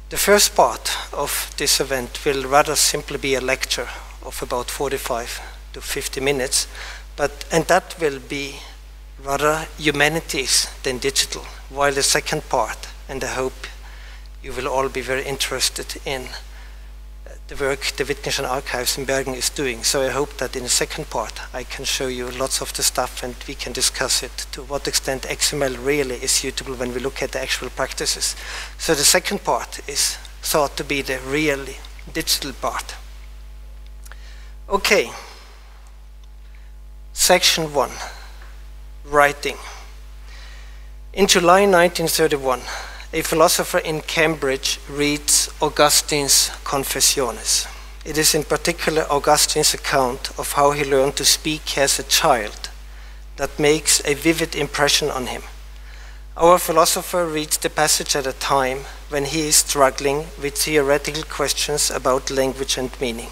The first part of this event will rather simply be a lecture of about 45 to 50 minutes, and that will be rather humanities than digital, while the second part, and I hope you will all be very interested in the work the Wittgenstein Archives in Bergen is doing. So I hope that in the second part I can show you lots of the stuff and we can discuss it, to what extent XML really is suitable when we look at the actual practices. So the second part is thought to be the really digital part. Okay, section 1, writing. In July 1931, a philosopher in Cambridge reads Augustine's Confessiones. It is in particular Augustine's account of how he learned to speak as a child that makes a vivid impression on him. Our philosopher reads the passage at a time when he is struggling with theoretical questions about language and meaning.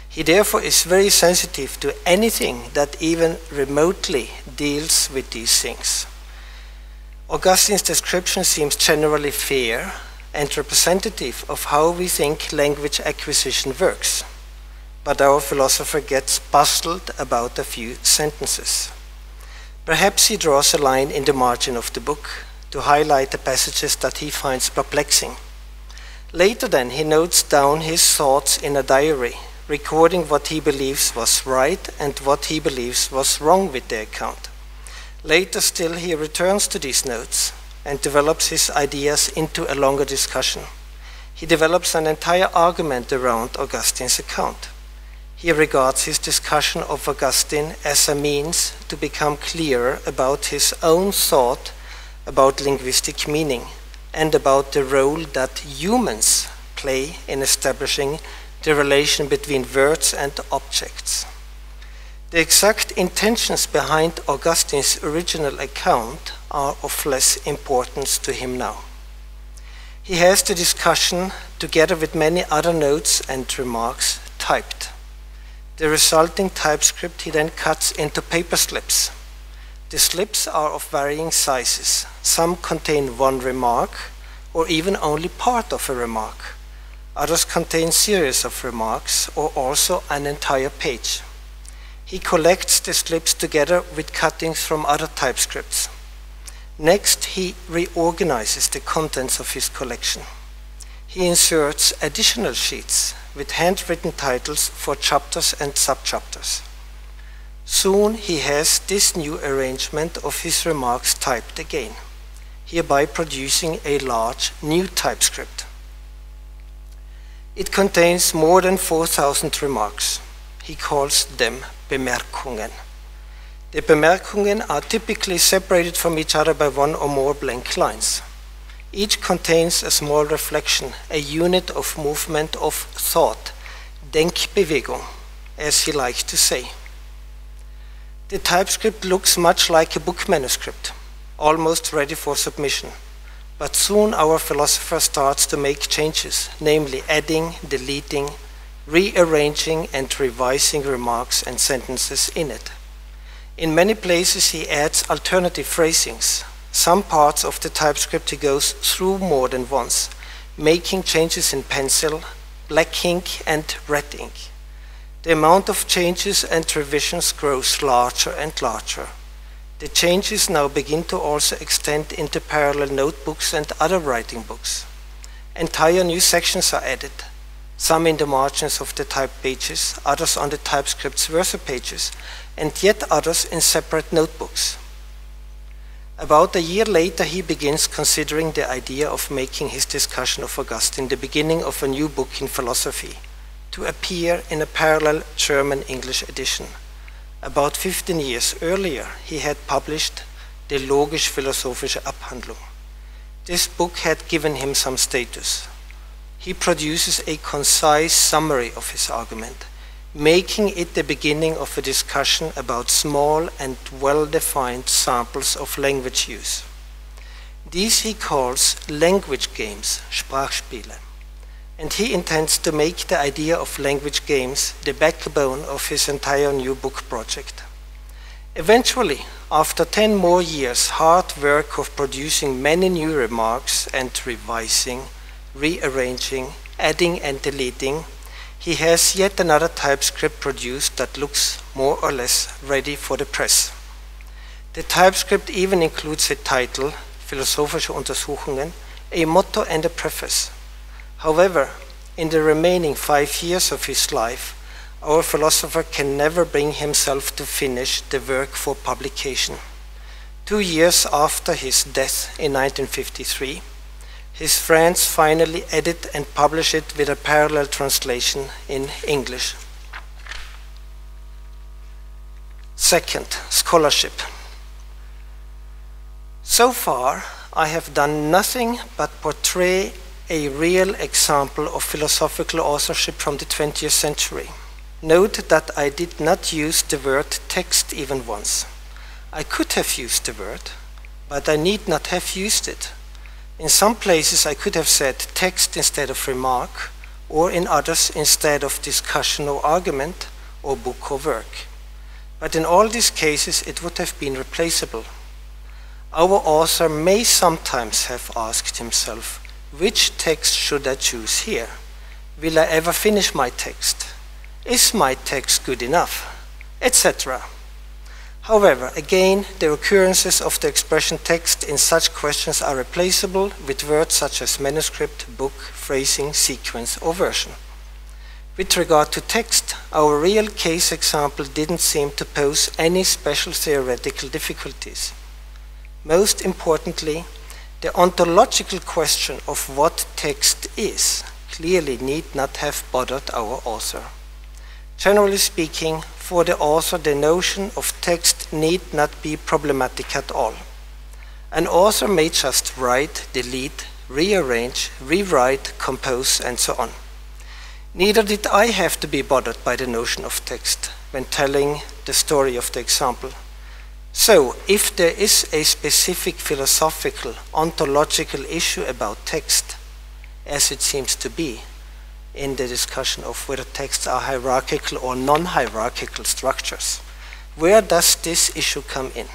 He therefore is very sensitive to anything that even remotely deals with these things. Augustine's description seems generally fair and representative of how we think language acquisition works. But our philosopher gets puzzled about a few sentences. Perhaps he draws a line in the margin of the book to highlight the passages that he finds perplexing. Later then, he notes down his thoughts in a diary, recording what he believes was right and what he believes was wrong with the account. Later still, he returns to these notes and develops his ideas into a longer discussion. He develops an entire argument around Augustine's account. He regards his discussion of Augustine as a means to become clearer about his own thought about linguistic meaning and about the role that humans play in establishing the relation between words and objects. The exact intentions behind Augustine's original account are of less importance to him now. He has the discussion, together with many other notes and remarks, typed. The resulting typescript he then cuts into paper slips. The slips are of varying sizes. Some contain one remark, or even only part of a remark. Others contain series of remarks, or also an entire page. He collects the slips together with cuttings from other typescripts. Next, he reorganizes the contents of his collection. He inserts additional sheets with handwritten titles for chapters and subchapters. Soon he has this new arrangement of his remarks typed again, hereby producing a large new typescript. It contains more than 4,000 remarks. He calls them Bemerkungen. The Bemerkungen are typically separated from each other by one or more blank lines. Each contains a small reflection, a unit of movement of thought, Denkbewegung, as he likes to say. The typescript looks much like a book manuscript, almost ready for submission. But soon our philosopher starts to make changes, namely adding, deleting, rearranging and revising remarks and sentences in it. In many places he adds alternative phrasings. Some parts of the typescript he goes through more than once, making changes in pencil, black ink and red ink. The amount of changes and revisions grows larger and larger. The changes now begin to also extend into parallel notebooks and other writing books. Entire new sections are added, some in the margins of the typed pages, others on the typescript's verso pages, and yet others in separate notebooks. About a year later, he begins considering the idea of making his discussion of Augustine the beginning of a new book in philosophy, to appear in a parallel German-English edition. About 15 years earlier, he had published Die logisch-philosophische Abhandlung. This book had given him some status. He produces a concise summary of his argument, making it the beginning of a discussion about small and well-defined samples of language use. These he calls language games, Sprachspiele, and he intends to make the idea of language games the backbone of his entire new book project. Eventually, after 10 more years' hard work of producing many new remarks and revising, rearranging, adding and deleting, he has yet another TypeScript produced that looks more or less ready for the press. The TypeScript even includes a title, Philosophische Untersuchungen, a motto and a preface. However, in the remaining 5 years of his life, our philosopher can never bring himself to finish the work for publication. 2 years after his death in 1953, his friends finally edit and publish it with a parallel translation in English. Second, scholarship. So far, I have done nothing but portray a real example of philosophical authorship from the 20th century. Note that I did not use the word text even once. I could have used the word, but I need not have used it. In some places I could have said text instead of remark, or in others instead of discussion or argument, or book or work. But in all these cases it would have been replaceable. Our author may sometimes have asked himself, which text should I choose here? Will I ever finish my text? Is my text good enough? Etc. However, again, the occurrences of the expression text in such questions are replaceable with words such as manuscript, book, phrasing, sequence, or version. With regard to text, our real case example didn't seem to pose any special theoretical difficulties. Most importantly, the ontological question of what text is clearly need not have bothered our author. Generally speaking, for the author, the notion of text need not be problematic at all. An author may just write, delete, rearrange, rewrite, compose, and so on. Neither did I have to be bothered by the notion of text when telling the story of the example. So, if there is a specific philosophical, ontological issue about text, as it seems to be, in the discussion of whether texts are hierarchical or non-hierarchical structures, where does this issue come in?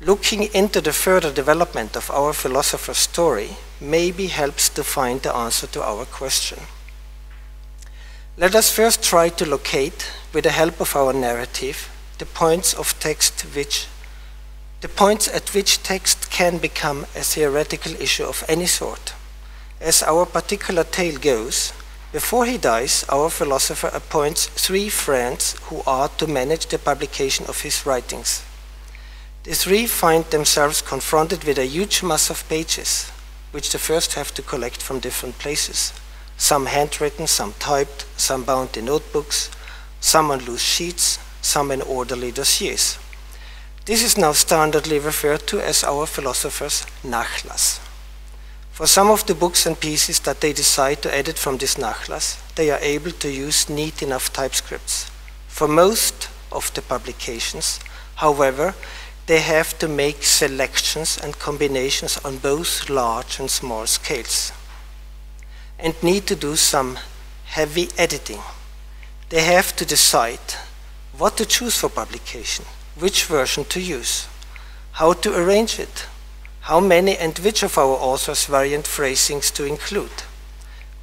Looking into the further development of our philosopher's story maybe helps to find the answer to our question. Let us first try to locate, with the help of our narrative, the points at which text can become a theoretical issue of any sort. As our particular tale goes, before he dies, our philosopher appoints 3 friends who are to manage the publication of his writings. The 3 find themselves confronted with a huge mass of pages, which the first have to collect from different places. Some handwritten, some typed, some bound in notebooks, some on loose sheets, some in orderly dossiers. This is now standardly referred to as our philosopher's Nachlass. For some of the books and pieces that they decide to edit from this Nachlass, they are able to use neat enough TypeScripts. For most of the publications, however, they have to make selections and combinations on both large and small scales, and need to do some heavy editing. They have to decide what to choose for publication, which version to use, how to arrange it, how many and which of our author's variant phrasings to include,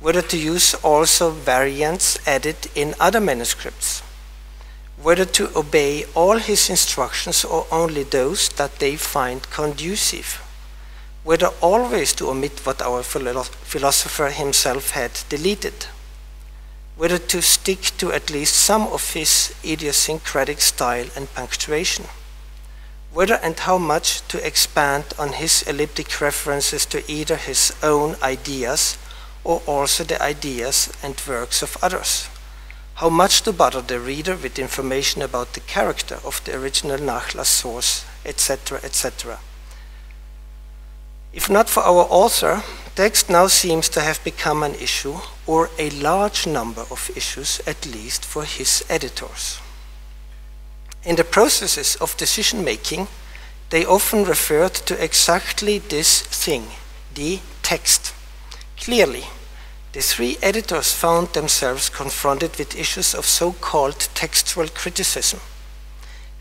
whether to use also variants added in other manuscripts, whether to obey all his instructions or only those that they find conducive, whether always to omit what our philosopher himself had deleted, whether to stick to at least some of his idiosyncratic style and punctuation, whether and how much to expand on his elliptic references to either his own ideas or also the ideas and works of others, how much to bother the reader with information about the character of the original Nachlass source, etc., etc. If not for our author, text now seems to have become an issue, or a large number of issues, at least for his editors. In the processes of decision-making, they often referred to exactly this thing, the text. Clearly, the 3 editors found themselves confronted with issues of so-called textual criticism.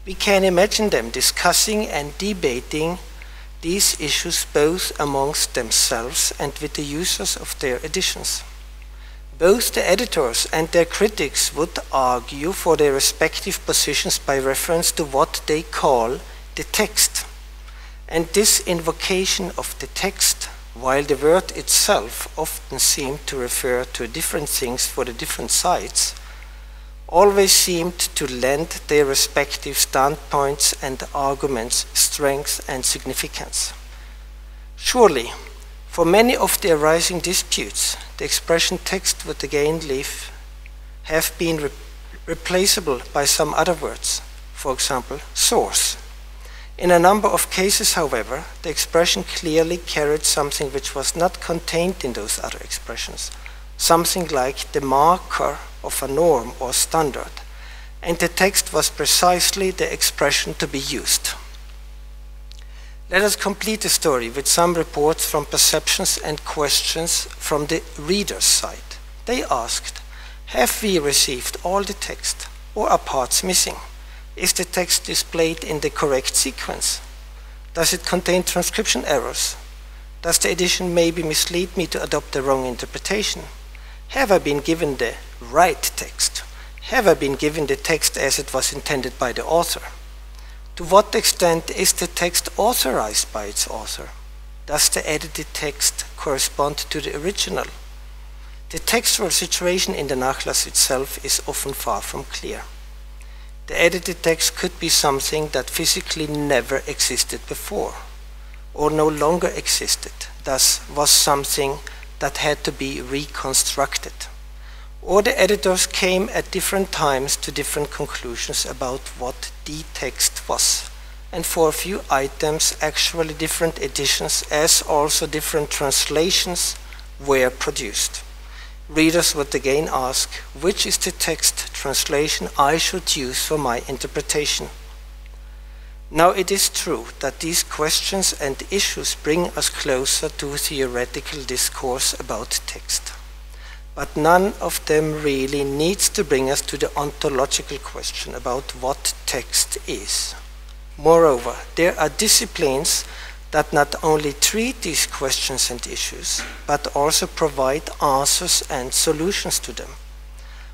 We can imagine them discussing and debating these issues both amongst themselves and with the users of their editions. Both the editors and their critics would argue for their respective positions by reference to what they call the text. And this invocation of the text, while the word itself often seemed to refer to different things for the different sides, always seemed to lend their respective standpoints and arguments strength and significance. Surely, for many of the arising disputes, the expression text would again have been replaceable by some other words, for example, source. In a number of cases, however, the expression clearly carried something which was not contained in those other expressions, something like the marker of a norm or standard, and the text was precisely the expression to be used. Let us complete the story with some reports from perceptions and questions from the reader's side. They asked, have we received all the text, or are parts missing? Is the text displayed in the correct sequence? Does it contain transcription errors? Does the edition maybe mislead me to adopt the wrong interpretation? Have I been given the right text? Have I been given the text as it was intended by the author? To what extent is the text authorized by its author? Does the edited text correspond to the original? The textual situation in the Nachlass itself is often far from clear. The edited text could be something that physically never existed before, or no longer existed, thus was something that had to be reconstructed. Or the editors came at different times to different conclusions about what the text was, and for a few items actually different editions as also different translations were produced. Readers would again ask, which is the text translation I should use for my interpretation? Now it is true that these questions and issues bring us closer to theoretical discourse about text. But none of them really needs to bring us to the ontological question about what text is. Moreover, there are disciplines that not only treat these questions and issues, but also provide answers and solutions to them.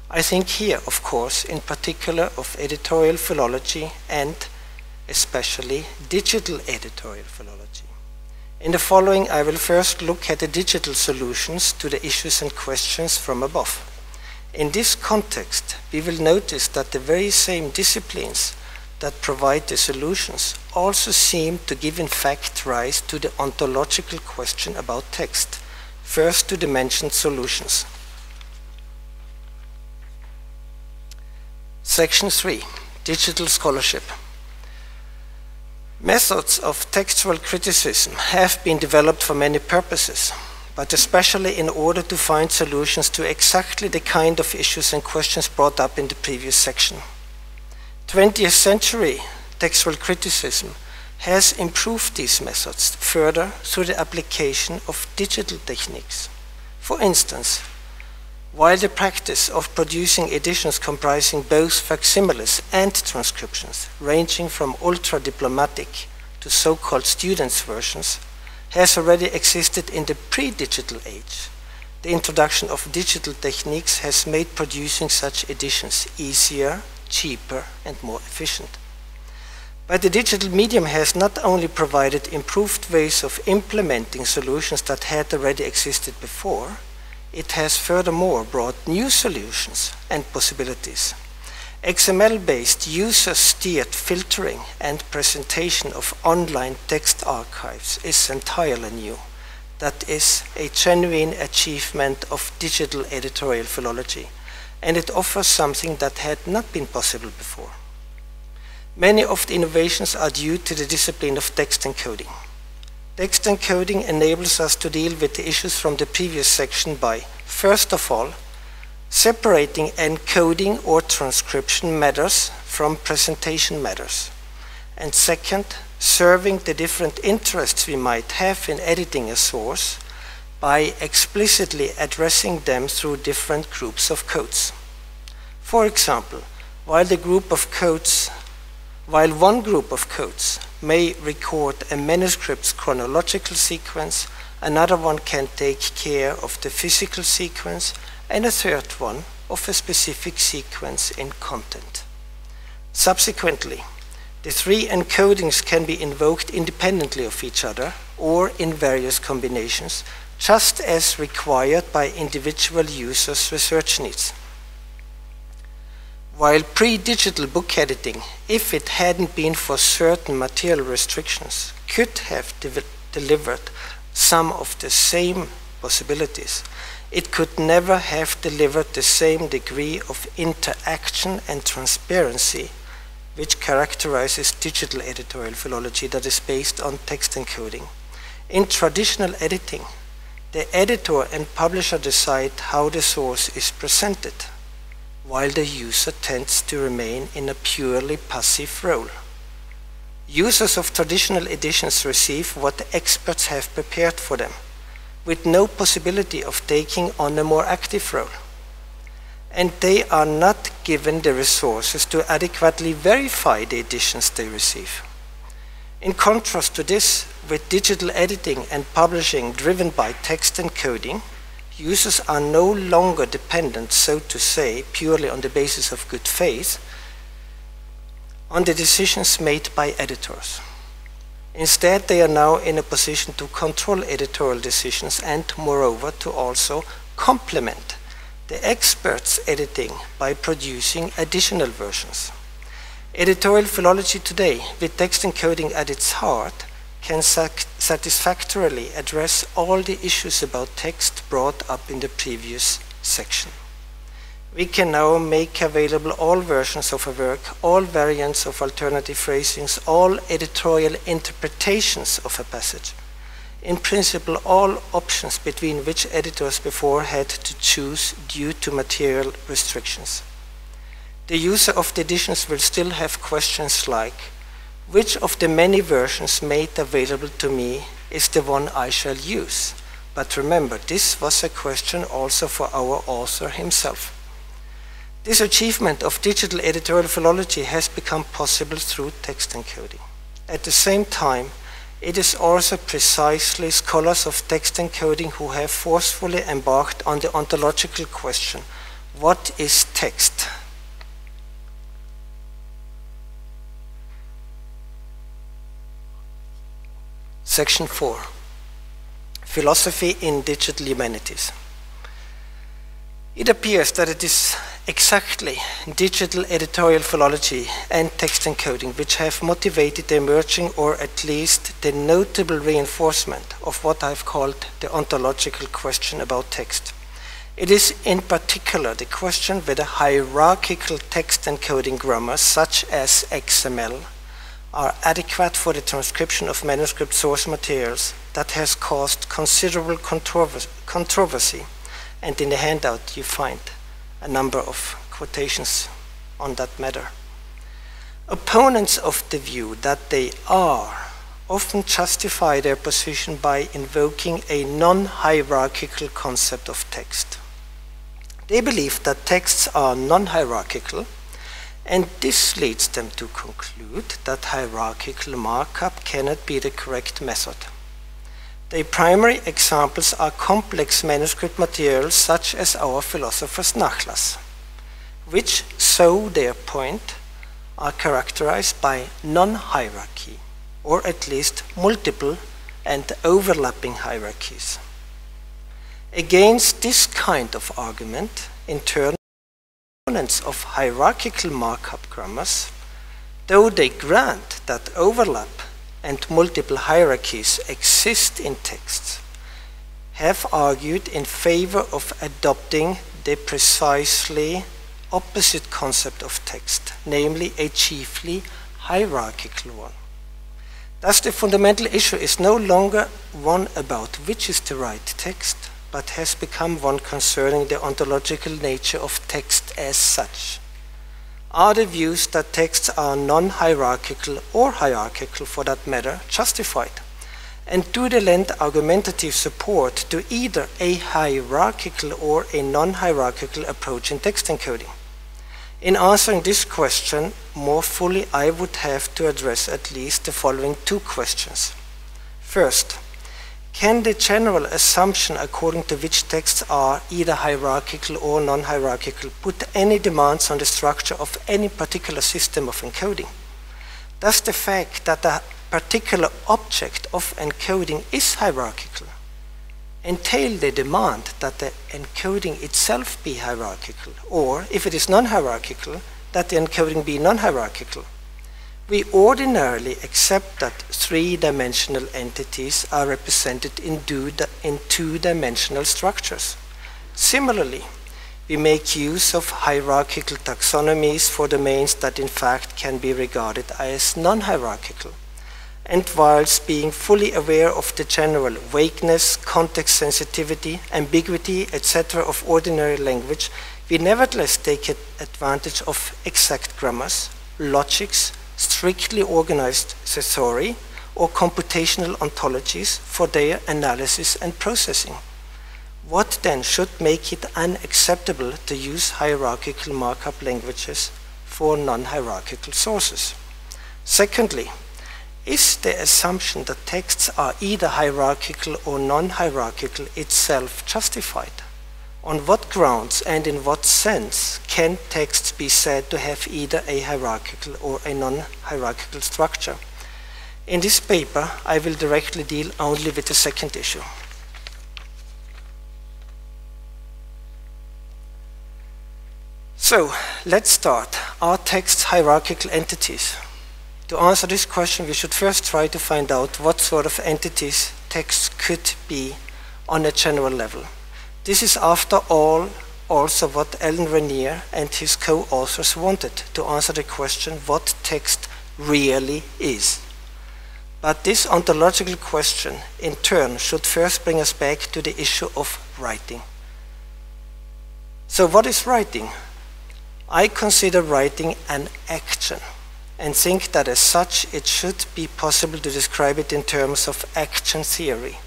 I think here, of course, in particular of editorial philology and especially digital editorial philology. In the following, I will first look at the digital solutions to the issues and questions from above. In this context, we will notice that the very same disciplines that provide the solutions also seem to give in fact rise to the ontological question about text, first to the mentioned solutions. Section 3, Digital Scholarship. Methods of textual criticism have been developed for many purposes, but especially in order to find solutions to exactly the kind of issues and questions brought up in the previous section. 20th century textual criticism has improved these methods further through the application of digital techniques. For instance, while the practice of producing editions comprising both facsimiles and transcriptions, ranging from ultra-diplomatic to so-called students' versions, has already existed in the pre-digital age, the introduction of digital techniques has made producing such editions easier, cheaper, and more efficient. But the digital medium has not only provided improved ways of implementing solutions that had already existed before, it has furthermore brought new solutions and possibilities. XML-based user-steered filtering and presentation of online text archives is entirely new. That is a genuine achievement of digital editorial philology, and it offers something that had not been possible before. Many of the innovations are due to the discipline of text encoding. Text encoding enables us to deal with the issues from the previous section by, first of all, separating encoding or transcription matters from presentation matters, and second, serving the different interests we might have in editing a source by explicitly addressing them through different groups of codes. For example, while one group of codes may record a manuscript's chronological sequence, another one can take care of the physical sequence, and a third one of a specific sequence in content. Subsequently, the three encodings can be invoked independently of each other or in various combinations, just as required by individual users' research needs. While pre-digital book editing, if it hadn't been for certain material restrictions, could have delivered some of the same possibilities, it could never have delivered the same degree of interaction and transparency which characterizes digital editorial philology that is based on text encoding. In traditional editing, the editor and publisher decide how the source is presented, while the user tends to remain in a purely passive role. Users of traditional editions receive what the experts have prepared for them, with no possibility of taking on a more active role. And they are not given the resources to adequately verify the editions they receive. In contrast to this, with digital editing and publishing driven by text encoding, users are no longer dependent, so to say, purely on the basis of good faith, on the decisions made by editors. Instead, they are now in a position to control editorial decisions and, moreover, to also complement the experts' editing by producing additional versions. Editorial philology today, with text encoding at its heart, can satisfactorily address all the issues about text brought up in the previous section. We can now make available all versions of a work, all variants of alternative phrasings, all editorial interpretations of a passage. In principle, all options between which editors before had to choose due to material restrictions. The user of the editions will still have questions like, which of the many versions made available to me is the one I shall use? But remember, this was a question also for our author himself. This achievement of digital editorial philology has become possible through text encoding. At the same time, it is also precisely scholars of text encoding who have forcefully embarked on the ontological question, what is text? Section 4. Philosophy in Digital Humanities. It appears that it is exactly digital editorial philology and text encoding which have motivated the emerging, or at least the notable reinforcement of what I've called the ontological question about text. It is in particular the question whether hierarchical text encoding grammars such as XML are adequate for the transcription of manuscript source materials that has caused considerable controversy. And in the handout you find a number of quotations on that matter. Opponents of the view that they are often justify their position by invoking a non-hierarchical concept of text. They believe that texts are non-hierarchical, and this leads them to conclude that hierarchical markup cannot be the correct method. The primary examples are complex manuscript materials such as our philosopher's Nachlass, which, so their point, are characterized by non-hierarchy, or at least multiple and overlapping hierarchies. Against this kind of argument, in turn, opponents of hierarchical markup grammars, though they grant that overlap and multiple hierarchies exist in texts, have argued in favor of adopting the precisely opposite concept of text, namely a chiefly hierarchical one. Thus, the fundamental issue is no longer one about which is the right text, but has become one concerning the ontological nature of text as such. Are the views that texts are non-hierarchical or hierarchical for that matter justified? And do they lend argumentative support to either a hierarchical or a non-hierarchical approach in text encoding? In answering this question more fully, I would have to address at least the following two questions. First, can the general assumption according to which texts are either hierarchical or non-hierarchical put any demands on the structure of any particular system of encoding? Does the fact that a particular object of encoding is hierarchical entail the demand that the encoding itself be hierarchical, or if it is non-hierarchical, that the encoding be non-hierarchical? We ordinarily accept that three-dimensional entities are represented in two-dimensional structures. Similarly, we make use of hierarchical taxonomies for domains that in fact can be regarded as non-hierarchical. And whilst being fully aware of the general vagueness, context sensitivity, ambiguity, etc. of ordinary language, we nevertheless take advantage of exact grammars, logics, strictly organized thesauri, or computational ontologies for their analysis and processing. What then should make it unacceptable to use hierarchical markup languages for non-hierarchical sources? Secondly, is the assumption that texts are either hierarchical or non-hierarchical itself justified? On what grounds and in what sense can texts be said to have either a hierarchical or a non-hierarchical structure? In this paper, I will directly deal only with the second issue. So, let's start. Are texts hierarchical entities? To answer this question, we should first try to find out what sort of entities texts could be on a general level. This is, after all, also what Alan Raniere and his co-authors wanted, to answer the question what text really is. But this ontological question, in turn, should first bring us back to the issue of writing. So what is writing? I consider writing an action, and think that as such it should be possible to describe it in terms of action theory.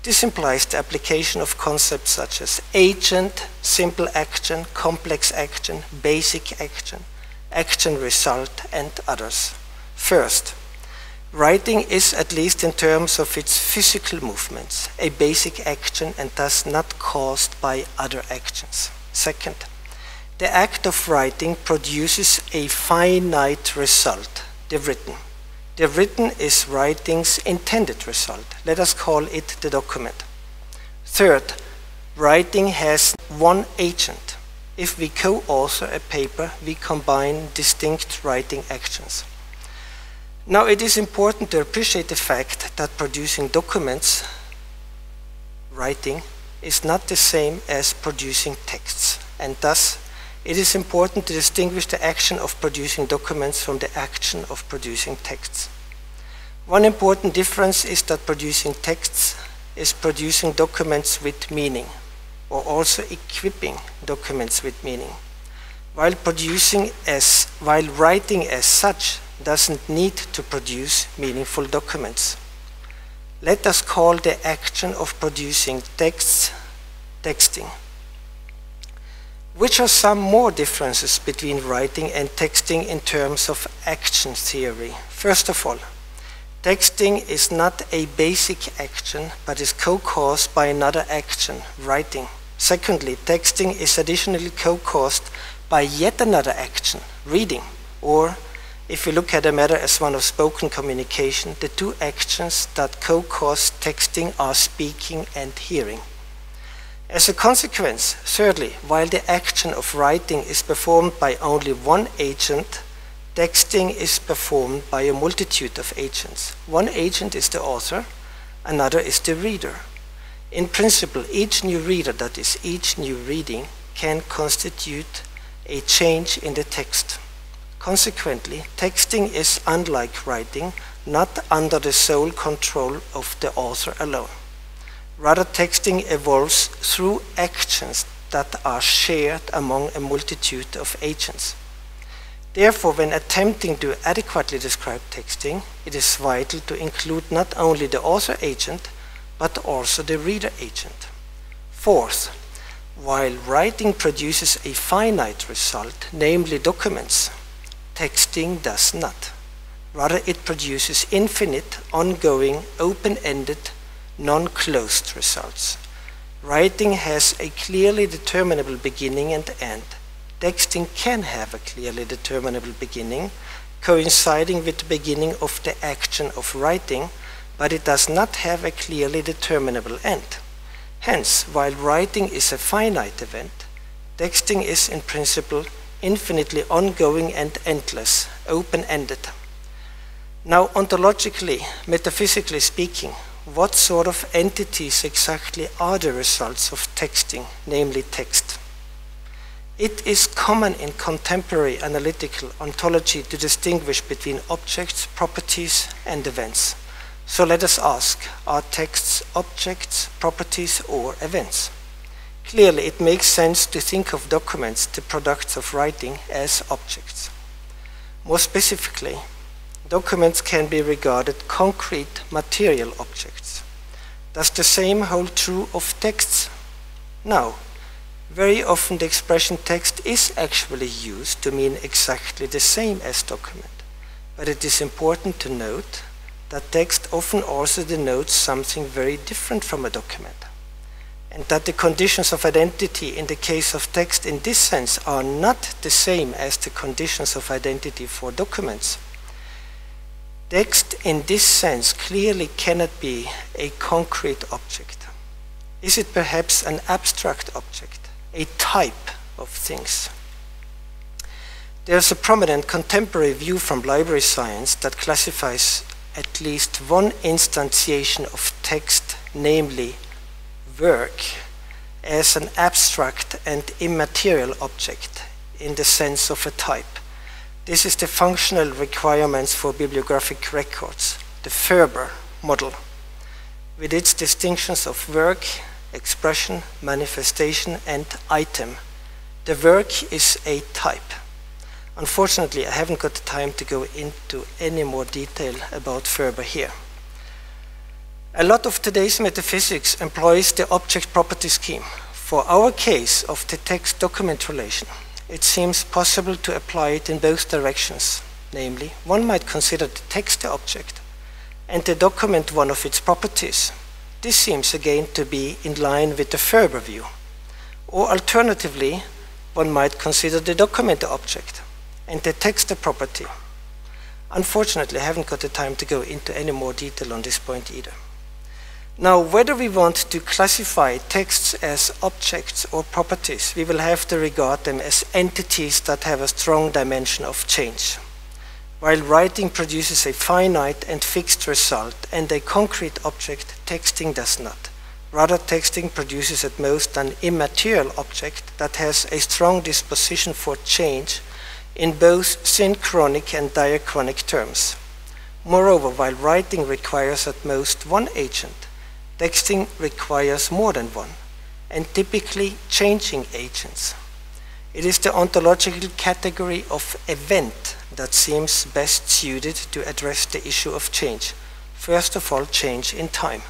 This implies the application of concepts such as agent, simple action, complex action, basic action, action result, and others. First, writing is, at least in terms of its physical movements, a basic action and thus not caused by other actions. Second, the act of writing produces a finite result, the written. The written is writing's intended result. Let us call it the document. Third, writing has one agent. If we co-author a paper, we combine distinct writing actions. Now, it is important to appreciate the fact that producing documents, writing, is not the same as producing texts, and thus it is important to distinguish the action of producing documents from the action of producing texts. One important difference is that producing texts is producing documents with meaning, or also equipping documents with meaning, while writing as such doesn't need to produce meaningful documents. Let us call the action of producing texts texting. Which are some more differences between writing and texting in terms of action theory? First of all, texting is not a basic action, but is co-caused by another action, writing. Secondly, texting is additionally co-caused by yet another action, reading. Or, if we look at the matter as one of spoken communication, the two actions that co-cause texting are speaking and hearing. As a consequence, thirdly, while the action of writing is performed by only one agent, texting is performed by a multitude of agents. One agent is the author, another is the reader. In principle, each new reader, that is, each new reading, can constitute a change in the text. Consequently, texting is, unlike writing, not under the sole control of the author alone. Rather, texting evolves through actions that are shared among a multitude of agents. Therefore, when attempting to adequately describe texting, it is vital to include not only the author agent, but also the reader agent. Fourth, While writing produces a finite result, namely documents, texting does not. Rather, it produces infinite, ongoing, open-ended, non-closed results. Writing has a clearly determinable beginning and end. Texting can have a clearly determinable beginning, coinciding with the beginning of the action of writing, but it does not have a clearly determinable end. Hence, while writing is a finite event, texting is in principle infinitely ongoing and endless, open-ended. Now, ontologically, metaphysically speaking, what sort of entities exactly are the results of texting, namely text? It is common in contemporary analytical ontology to distinguish between objects, properties, and events. So let us ask, are texts objects, properties, or events? Clearly, it makes sense to think of documents, the products of writing, as objects. More specifically, documents can be regarded concrete material objects. Does the same hold true of texts? No. Very often the expression text is actually used to mean exactly the same as document. But it is important to note that text often also denotes something very different from a document, and that the conditions of identity in the case of text in this sense are not the same as the conditions of identity for documents. Text in this sense clearly cannot be a concrete object. Is it perhaps an abstract object, a type of things? There's a prominent contemporary view from library science that classifies at least one instantiation of text, namely work, as an abstract and immaterial object in the sense of a type. This is the functional requirements for bibliographic records, the Ferber model, with its distinctions of work, expression, manifestation, and item. The work is a type. Unfortunately, I haven't got the time to go into any more detail about Ferber here. A lot of today's metaphysics employs the object property scheme. For our case of the text-document relation, it seems possible to apply it in both directions. Namely, one might consider the text the object and the document one of its properties. This seems again to be in line with the Ferber view. Or alternatively, one might consider the document the object and the text the property. Unfortunately, I haven't got the time to go into any more detail on this point either. Now, whether we want to classify texts as objects or properties, we will have to regard them as entities that have a strong dimension of change. While writing produces a finite and fixed result and a concrete object, texting does not. Rather, texting produces at most an immaterial object that has a strong disposition for change in both synchronic and diachronic terms. Moreover, while writing requires at most one agent, texting requires more than one, and typically changing agents. It is the ontological category of event that seems best suited to address the issue of change. First of all, change in time.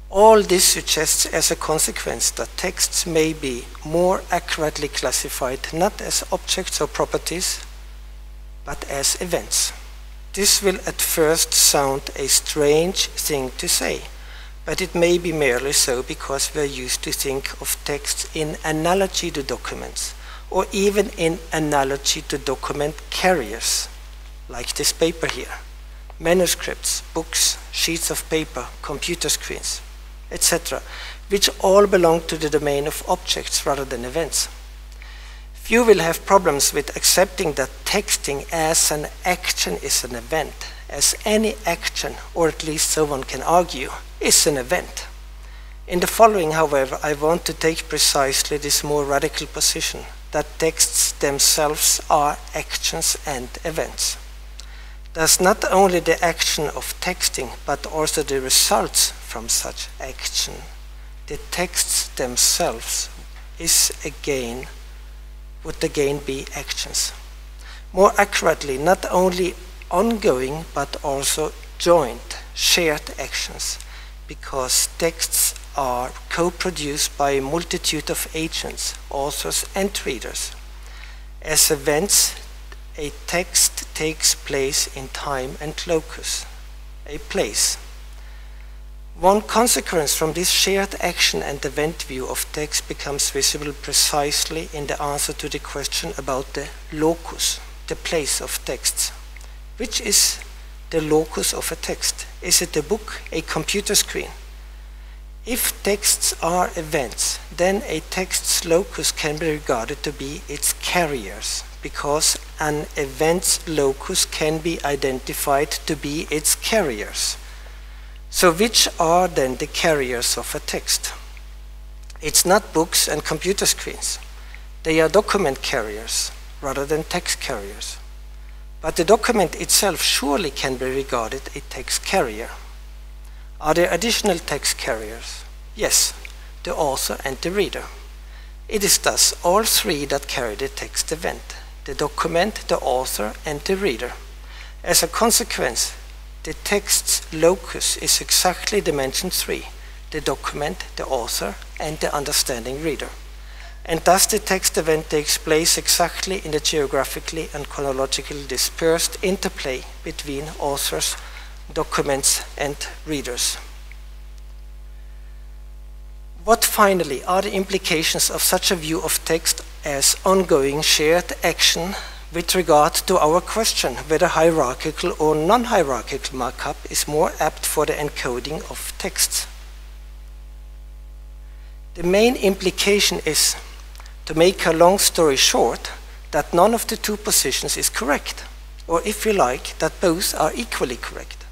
All this suggests as a consequence that texts may be more accurately classified not as objects or properties, but as events. This will at first sound a strange thing to say, but it may be merely so because we are used to think of texts in analogy to documents, or even in analogy to document carriers, like this paper here, manuscripts, books, sheets of paper, computer screens, etc., which all belong to the domain of objects rather than events. Few will have problems with accepting that texting as an action is an event, as any action, or at least so one can argue, is an event. In the following, however, I want to take precisely this more radical position, that texts themselves are actions and events. Thus, not only the action of texting, but also the results from such action, the texts themselves, would again be actions. More accurately, not only ongoing, but also joint, shared actions, because texts are co-produced by a multitude of agents, authors and readers. As events, a text takes place in time and locus, a place. One consequence from this shared action and event view of text becomes visible precisely in the answer to the question about the locus, the place of texts. Which is the locus of a text? Is it a book, a computer screen? If texts are events, then a text's locus can be regarded to be its carriers, because an event's locus can be identified to be its carriers. So which are then the carriers of a text? It's not books and computer screens. They are document carriers rather than text carriers. But the document itself surely can be regarded a text carrier. Are there additional text carriers? Yes, the author and the reader. It is thus all three that carry the text event: the document, the author, and the reader. As a consequence, the text's locus is exactly dimension 3, the document, the author, and the understanding reader. And thus the text event takes place exactly in the geographically and chronologically dispersed interplay between authors, documents, and readers. What finally are the implications of such a view of text as ongoing shared action with regard to our question whether hierarchical or non-hierarchical markup is more apt for the encoding of texts? The main implication is, to make a long story short, that none of the two positions is correct, or if you like, that both are equally correct.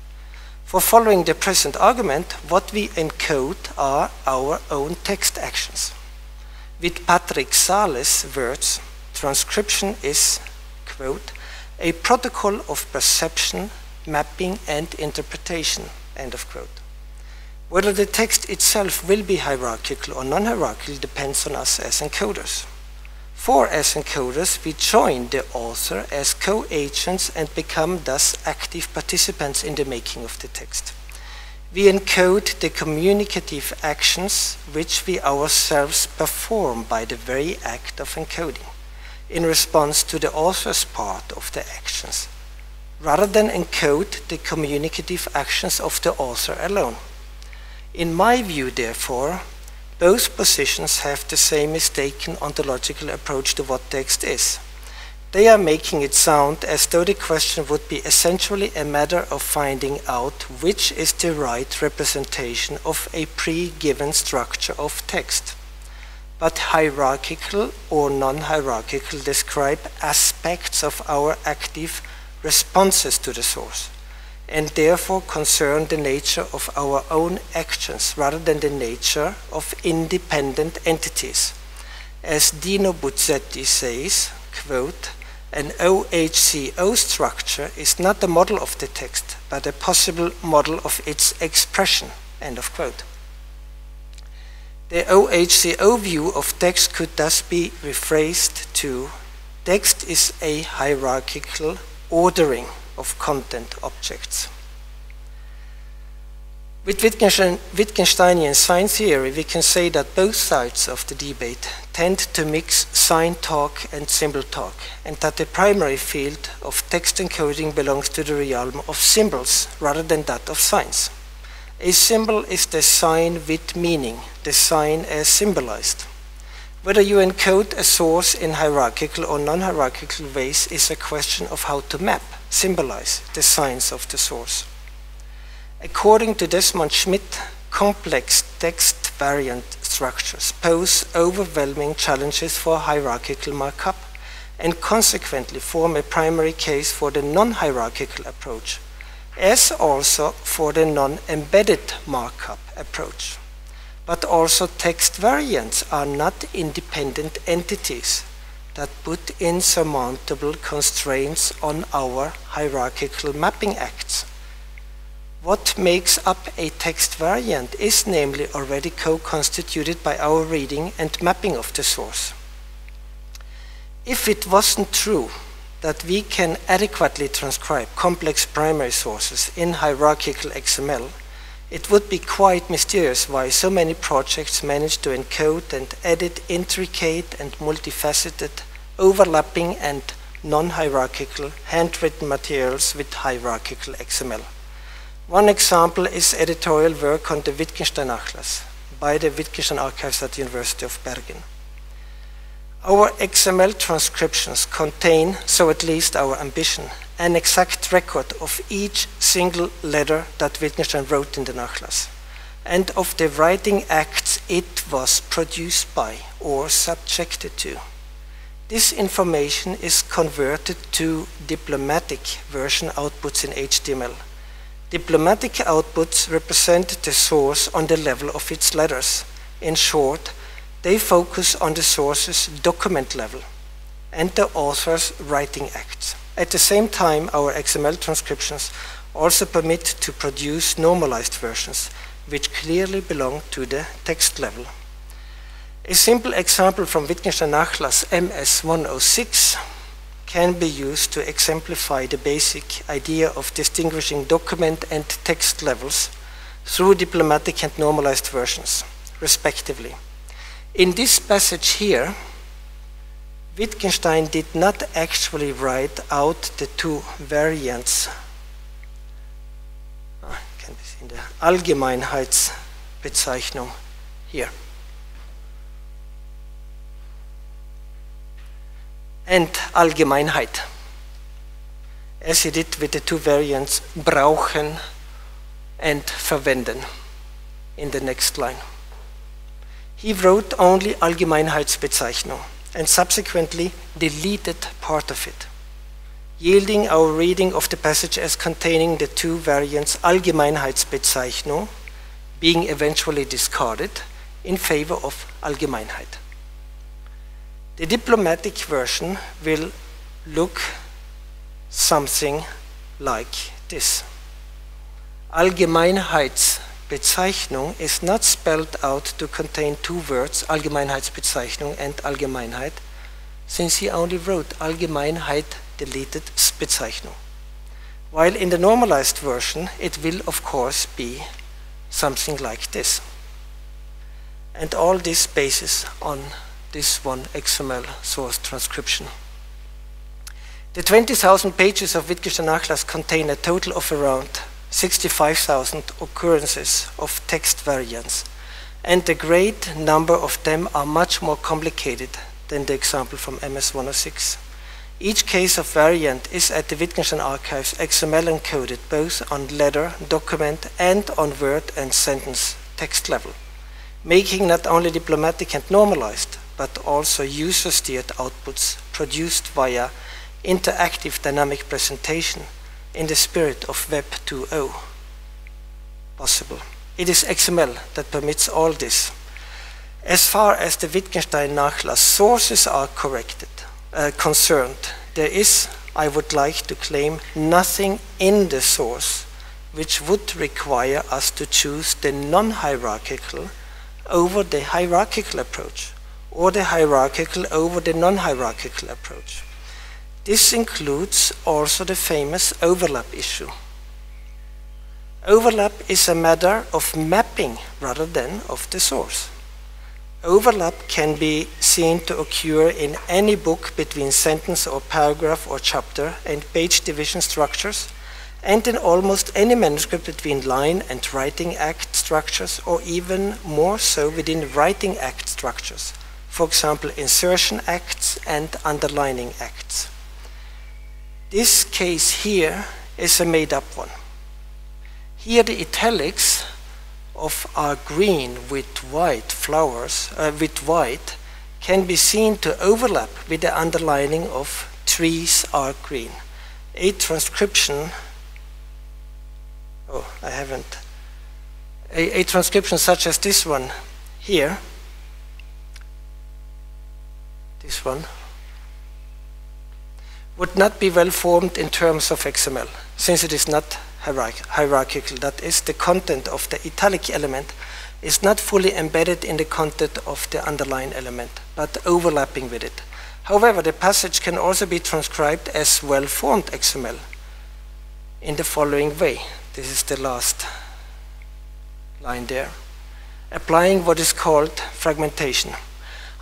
For following the present argument, what we encode are our own text actions. With Patrick Sales' words, transcription is, quote, a protocol of perception, mapping, and interpretation, end of quote. Whether the text itself will be hierarchical or non-hierarchical depends on us as encoders. For as encoders, we join the author as co-agents and become thus active participants in the making of the text. We encode the communicative actions which we ourselves perform by the very act of encoding, in response to the author's part of the actions, rather than encode the communicative actions of the author alone. In my view, therefore, both positions have the same mistaken ontological approach to what text is. They are making it sound as though the question would be essentially a matter of finding out which is the right representation of a pre-given structure of text. But hierarchical or non-hierarchical describe aspects of our active responses to the source, and therefore concern the nature of our own actions rather than the nature of independent entities. As Dino Buzzetti says, quote, an OHCO structure is not a model of the text, but a possible model of its expression, end of quote. The OHCO view of text could thus be rephrased to, text is a hierarchical ordering of content objects. With Wittgensteinian sign theory, we can say that both sides of the debate tend to mix sign talk and symbol talk, and that the primary field of text encoding belongs to the realm of symbols rather than that of signs. A symbol is the sign with meaning, the sign as symbolized. Whether you encode a source in hierarchical or non-hierarchical ways is a question of how to map, symbolize the signs of the source. According to Desmond Schmidt, complex text variant structures pose overwhelming challenges for hierarchical markup and consequently form a primary case for the non-hierarchical approach, as also for the non-embedded markup approach. But also text variants are not independent entities that put insurmountable constraints on our hierarchical mapping acts. What makes up a text variant is namely already co-constituted by our reading and mapping of the source. If it wasn't true that we can adequately transcribe complex primary sources in hierarchical XML, It would be quite mysterious why so many projects manage to encode and edit intricate and multifaceted, overlapping and non-hierarchical handwritten materials with hierarchical XML. One example is editorial work on the Wittgenstein Nachlass by the Wittgenstein Archives at the University of Bergen. Our XML transcriptions contain, so at least our ambition, an exact record of each single letter that Wittgenstein wrote in the Nachlass, and of the writing acts it was produced by or subjected to. This information is converted to diplomatic version outputs in HTML. Diplomatic outputs represent the source on the level of its letters. In short, they focus on the source's document level and the author's writing acts. At the same time, our XML transcriptions also permit to produce normalized versions, which clearly belong to the text level. A simple example from Wittgenstein Nachlass MS-106 can be used to exemplify the basic idea of distinguishing document and text levels through diplomatic and normalized versions, respectively. In this passage here, Wittgenstein did not actually write out the two variants. Can be seen the Allgemeinheitsbezeichnung here. And Allgemeinheit, as he did with the two variants brauchen and verwenden in the next line. He wrote only Allgemeinheitsbezeichnung and subsequently deleted part of it, yielding our reading of the passage as containing the two variants Allgemeinheitsbezeichnung being eventually discarded in favor of Allgemeinheit. The diplomatic version will look something like this. Allgemeinheitsbezeichnung is not spelled out to contain two words, Allgemeinheitsbezeichnung and Allgemeinheit, since he only wrote Allgemeinheit deleted Bezeichnung. While in the normalized version, it will of course be something like this. And all this bases on this one XML source transcription. The 20,000 pages of Wittgenstein Nachlass contain a total of around 65,000 occurrences of text variants, and a great number of them are much more complicated than the example from MS-106. Each case of variant is at the Wittgenstein Archives XML encoded both on letter, document, and on word and sentence text level, making not only diplomatic and normalized, but also user-steered outputs produced via interactive dynamic presentation in the spirit of Web 2.0 possible. It is XML that permits all this. As far as the Wittgenstein Nachlass sources are concerned, there is, I would like to claim, nothing in the source which would require us to choose the non-hierarchical over the hierarchical approach, or the hierarchical over the non-hierarchical approach. This includes also the famous overlap issue. Overlap is a matter of mapping rather than of the source. Overlap can be seen to occur in any book between sentence or paragraph or chapter and page division structures, and in almost any manuscript between line and writing act structures, or even more so within writing act structures. For example, insertion acts and underlining acts. This case here is a made-up one. Here the italics are green with white flowers, with white, can be seen to overlap with the underlining of trees are green. A transcription, a transcription such as this one here, this one, would not be well formed in terms of XML, since it is not hierarchical. That is, the content of the italic element is not fully embedded in the content of the underline element, but overlapping with it. However, the passage can also be transcribed as well-formed XML in the following way. This is the last line there, applying what is called fragmentation.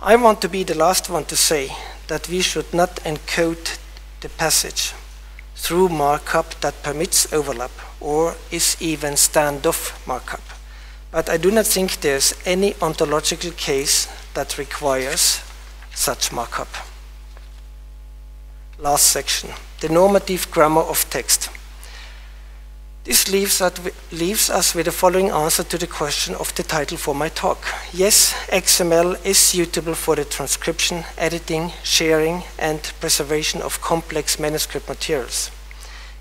I want to be the last one to say that we should not encode the passage through markup that permits overlap or is even standoff markup. But I do not think there's any ontological case that requires such markup. Last section, the normative grammar of text. This leaves us with the following answer to the question of the title for my talk. Yes, XML is suitable for the transcription, editing, sharing, and preservation of complex manuscript materials.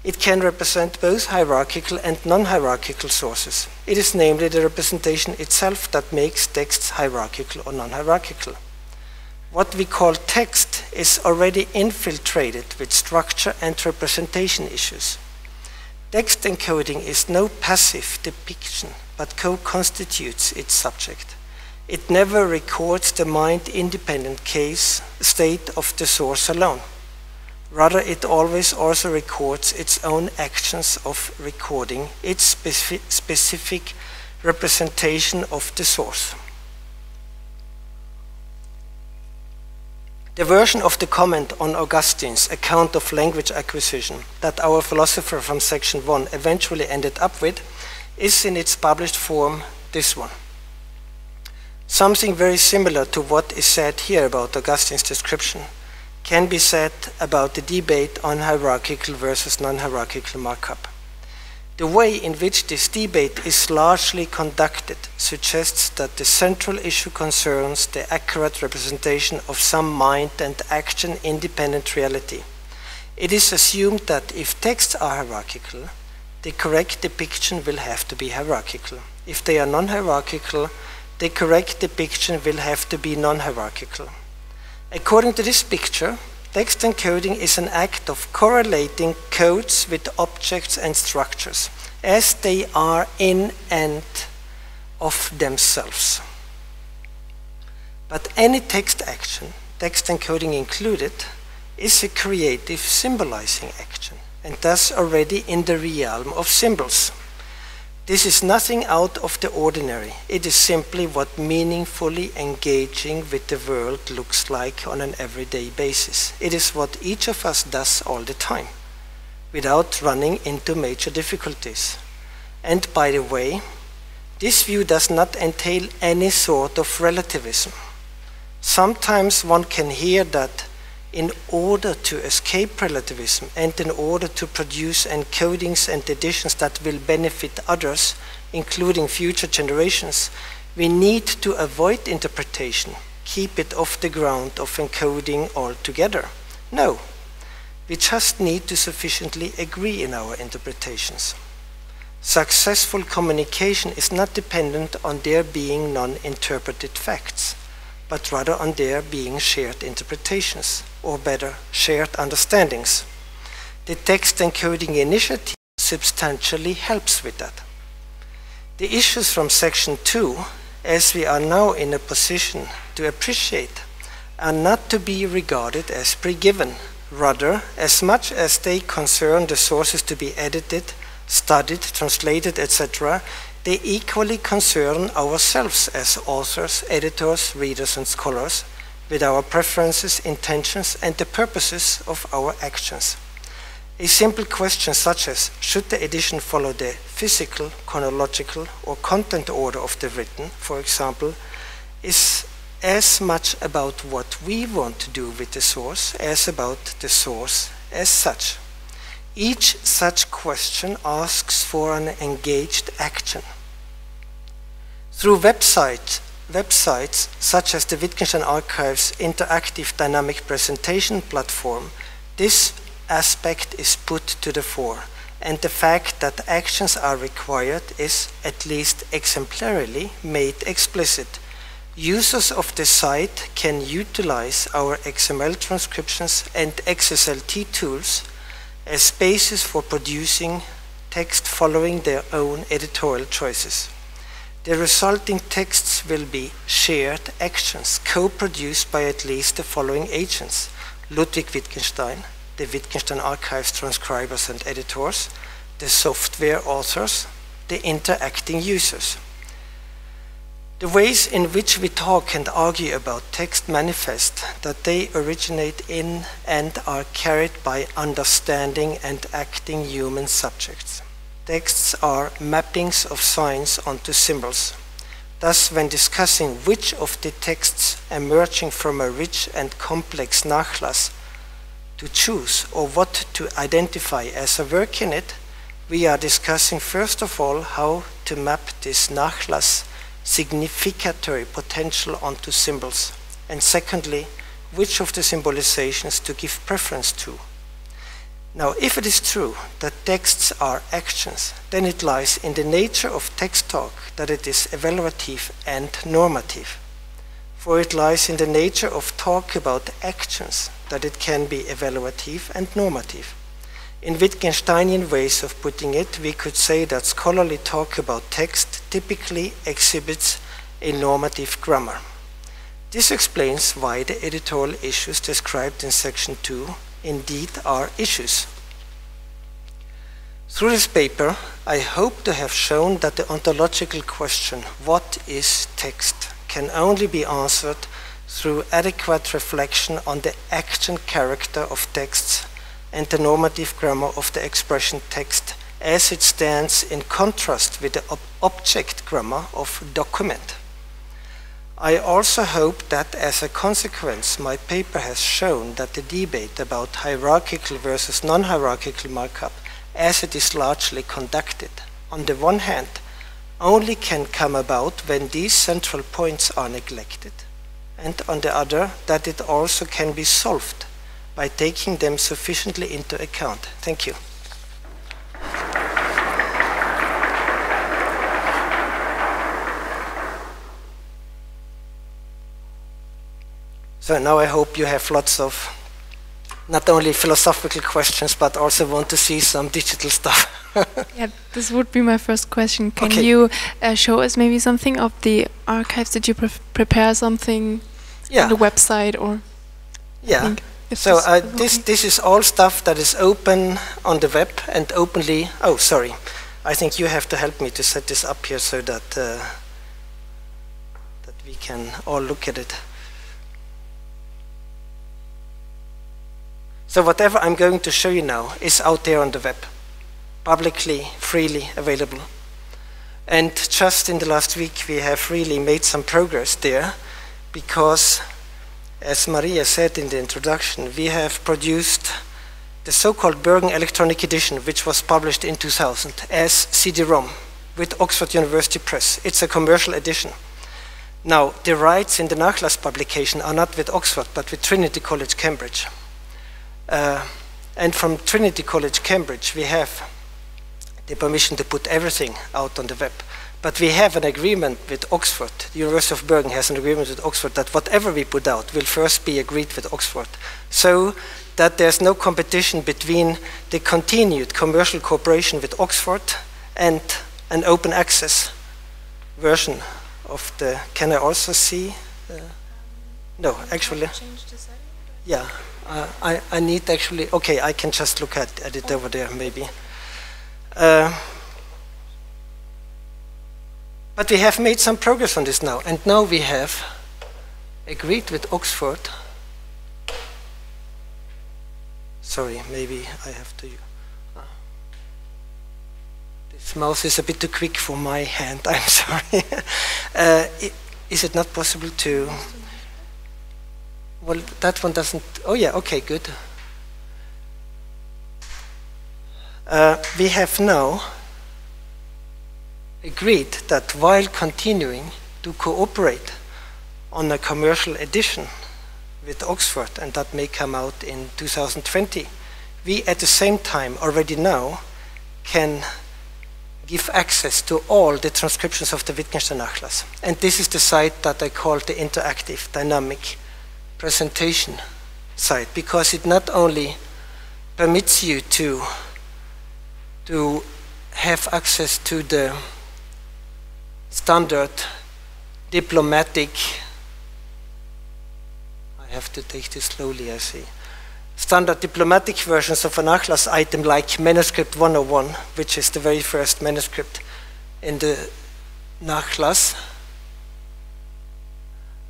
It can represent both hierarchical and non-hierarchical sources. It is namely the representation itself that makes texts hierarchical or non-hierarchical. What we call text is already infiltrated with structure and representation issues. Text encoding is no passive depiction, but co-constitutes its subject. It never records the mind-independent state of the source alone. Rather, it always also records its own actions of recording its specific representation of the source. The version of the comment on Augustine's account of language acquisition that our philosopher from section 1 eventually ended up with is in its published form this one. Something very similar to what is said here about Augustine's description can be said about the debate on hierarchical versus non-hierarchical markup. The way in which this debate is largely conducted suggests that the central issue concerns the accurate representation of some mind and action independent reality. It is assumed that if texts are hierarchical, the correct depiction will have to be hierarchical. If they are non-hierarchical, the correct depiction will have to be non-hierarchical. According to this picture, text encoding is an act of correlating codes with objects and structures as they are in and of themselves. But any text action, text encoding included, is a creative symbolizing action and thus already in the realm of symbols. This is nothing out of the ordinary. It is simply what meaningfully engaging with the world looks like on an everyday basis. It is what each of us does all the time, without running into major difficulties. And by the way, this view does not entail any sort of relativism. Sometimes one can hear that in order to escape relativism and in order to produce encodings and editions that will benefit others, including future generations, we need to avoid interpretation, keep it off the ground of encoding altogether. No, we just need to sufficiently agree in our interpretations. Successful communication is not dependent on there being non-interpreted facts, but rather on there being shared interpretations, or better, shared understandings. The text encoding initiative substantially helps with that. The issues from section 2, as we are now in a position to appreciate, are not to be regarded as pre-given. Rather, as much as they concern the sources to be edited, studied, translated, etc., they equally concern ourselves as authors, editors, readers, and scholars, with our preferences, intentions, and the purposes of our actions. A simple question such as, should the edition follow the physical, chronological, or content order of the written, for example, is as much about what we want to do with the source as about the source as such. Each such question asks for an engaged action. Through websites such as the Wittgenstein Archive's interactive dynamic presentation platform, this aspect is put to the fore, and the fact that actions are required is, at least exemplarily, made explicit. Users of the site can utilize our XML transcriptions and XSLT tools as basis for producing text following their own editorial choices. The resulting texts will be shared actions co-produced by at least the following agents: Ludwig Wittgenstein, the Wittgenstein Archive's transcribers and editors, the software authors, the interacting users. The ways in which we talk and argue about text manifest that they originate in and are carried by understanding and acting human subjects. Texts are mappings of signs onto symbols. Thus, when discussing which of the texts emerging from a rich and complex nachlass to choose or what to identify as a work in it, we are discussing first of all how to map this nachlass significatory potential onto symbols, and secondly, which of the symbolizations to give preference to. Now, if it is true that texts are actions, then it lies in the nature of text talk that it is evaluative and normative. For it lies in the nature of talk about actions that it can be evaluative and normative. In Wittgensteinian ways of putting it, we could say that scholarly talk about text typically exhibits a normative grammar. This explains why the editorial issues described in section 2 indeed are issues. Through this paper, I hope to have shown that the ontological question, what is text, can only be answered through adequate reflection on the action character of texts and the normative grammar of the expression text as it stands in contrast with the object grammar of document. I also hope that as a consequence, my paper has shown that the debate about hierarchical versus non-hierarchical markup, as it is largely conducted, on the one hand, only can come about when these central points are neglected, and on the other, that it also can be solved by taking them sufficiently into account. Thank you. So now I hope you have lots of not only philosophical questions, but also want to see some digital stuff. Yeah, this would be my first question. Can Okay. you show us maybe something of the archives? Did you prepare something on the website or? Yeah. So this is all stuff that is open on the web and openly. Oh, sorry. I think you have to help me to set this up here so that that we can all look at it. So whatever I'm going to show you now is out there on the web, publicly, freely available. And just in the last week, we have really made some progress there because, as Maria said in the introduction, we have produced the so-called Bergen Electronic Edition, which was published in 2000 as CD-ROM with Oxford University Press. It's a commercial edition. Now, the rights in the Nachlass publication are not with Oxford, but with Trinity College, Cambridge. And from Trinity College, Cambridge, we have the permission to put everything out on the web. But we have an agreement with Oxford. The University of Bergen has an agreement with Oxford that whatever we put out will first be agreed with Oxford, so that there's no competition between the continued commercial cooperation with Oxford and an open access version of the. Can I also see? No, actually. Yeah, I need actually. Okay, I can just look at it over there, maybe. But we have made some progress on this now, and now we have agreed with Oxford. Sorry, maybe I have to. This mouse is a bit too quick for my hand, I'm sorry. Is it not possible to? Well, that one doesn't. Oh, yeah, okay, good. We have now agreed that while continuing to cooperate on a commercial edition with Oxford, and that may come out in 2020, we at the same time already now can give access to all the transcriptions of the Wittgenstein Nachlass. And this is the site that I call the interactive dynamic presentation site, because it not only permits you to have access to the standard diplomatic, I have to take this slowly, I see, standard diplomatic versions of a Nachlass item like manuscript 101, which is the very first manuscript in the Nachlass.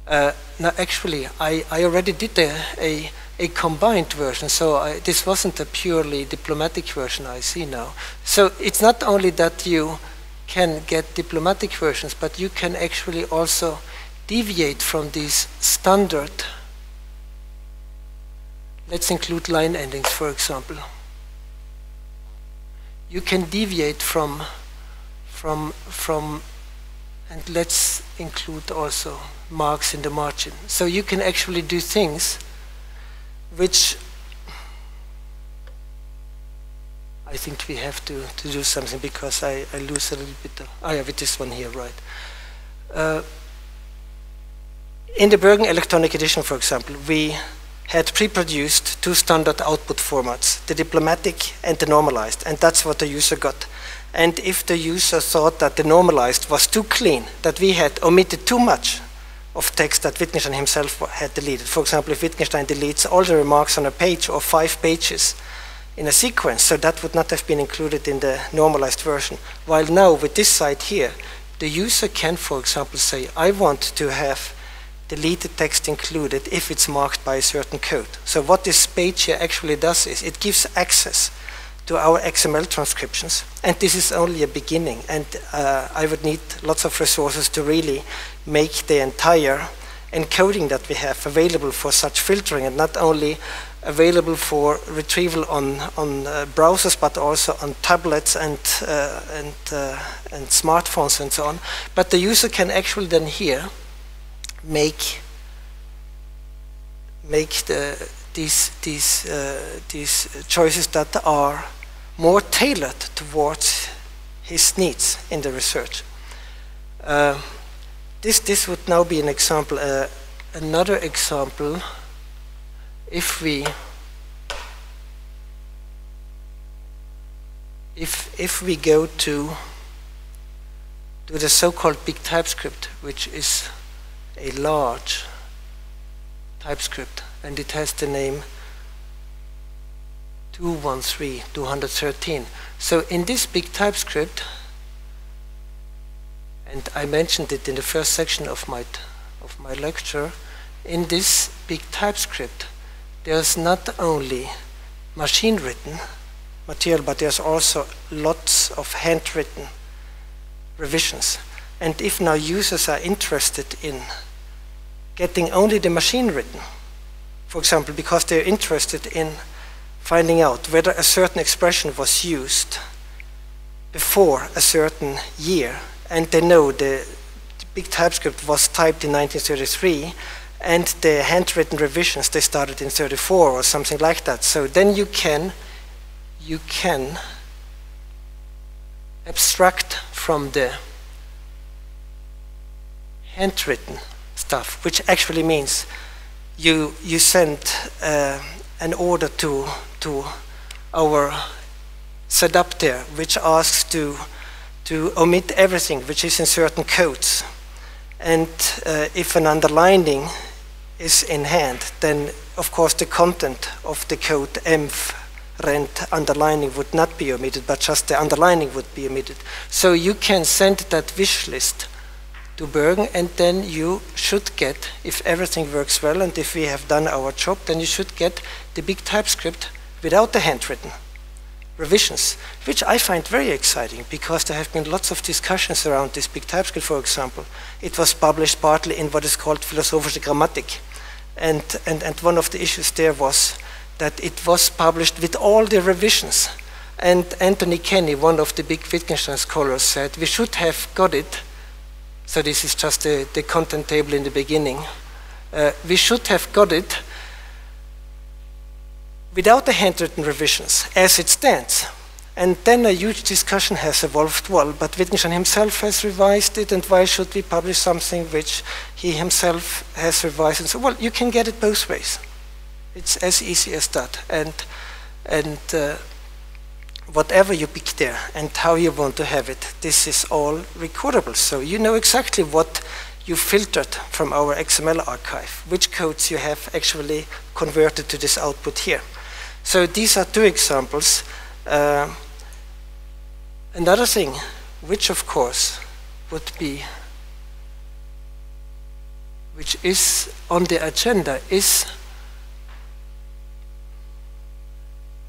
No, actually, I already did a combined version, so this wasn't a purely diplomatic version I see now. So it's not only that you can get diplomatic versions, but you can actually also deviate from these standard. Let's include line endings, for example. You can deviate from, and let's include also marks in the margin. So you can actually do things which I think we have to do something, because I lose a little bit of, oh yeah, with this one here, right. In the Bergen electronic edition, for example, we had pre-produced two standard output formats, the diplomatic and the normalized, and that's what the user got. And if the user thought that the normalized was too clean, that we had omitted too much of text that Wittgenstein himself had deleted, for example, if Wittgenstein deletes all the remarks on a page or 5 pages in a sequence, so that would not have been included in the normalized version. While now, with this side here, the user can, for example, say, I want to have deleted text included if it's marked by a certain code. So what this page here actually does is it gives access to our XML transcriptions, and this is only a beginning, and I would need lots of resources to really make the entire encoding that we have available for such filtering, and not only available for retrieval on browsers, but also on tablets and smartphones and so on. But the user can actually then here make these choices that are more tailored towards his needs in the research. This would now be an example. Another example, if we go to the so-called big TypeScript, which is a large TypeScript, and it has the name 213. So in this big TypeScript, and I mentioned it in the first section of my lecture, in this big TypeScript, there's not only machine-written material, but there's also lots of handwritten revisions. And if now users are interested in getting only the machine-written, for example, because they're interested in finding out whether a certain expression was used before a certain year, and they know the big TypeScript was typed in 1933, and the handwritten revisions, they started in 34 or something like that. So then you can abstract from the handwritten stuff, which actually means you send an order to our setup there, which asks to omit everything which is in certain codes. And if an underlining is in hand, then of course the content of the code env rent underlining would not be omitted, but just the underlining would be omitted. So you can send that wish list to Bergen, and then you should get, if everything works well and if we have done our job, then you should get the big TypeScript without the handwritten revisions, which I find very exciting, because there have been lots of discussions around this big TypeScript, for example. It was published partly in what is called Philosophische Grammatik, and one of the issues there was that it was published with all the revisions. And Anthony Kenny, one of the big Wittgenstein scholars, said we should have got it. So this is just the content table in the beginning. We should have got it without the handwritten revisions, as it stands. And then a huge discussion has evolved. Well, but Wittgenstein himself has revised it, and why should we publish something which he himself has revised? And so, well, you can get it both ways. It's as easy as that. And whatever you pick there and how you want to have it, this is all recordable. So you know exactly what you filtered from our XML archive, which codes you have actually converted to this output here. So these are two examples. Another thing, which of course would be which is on the agenda is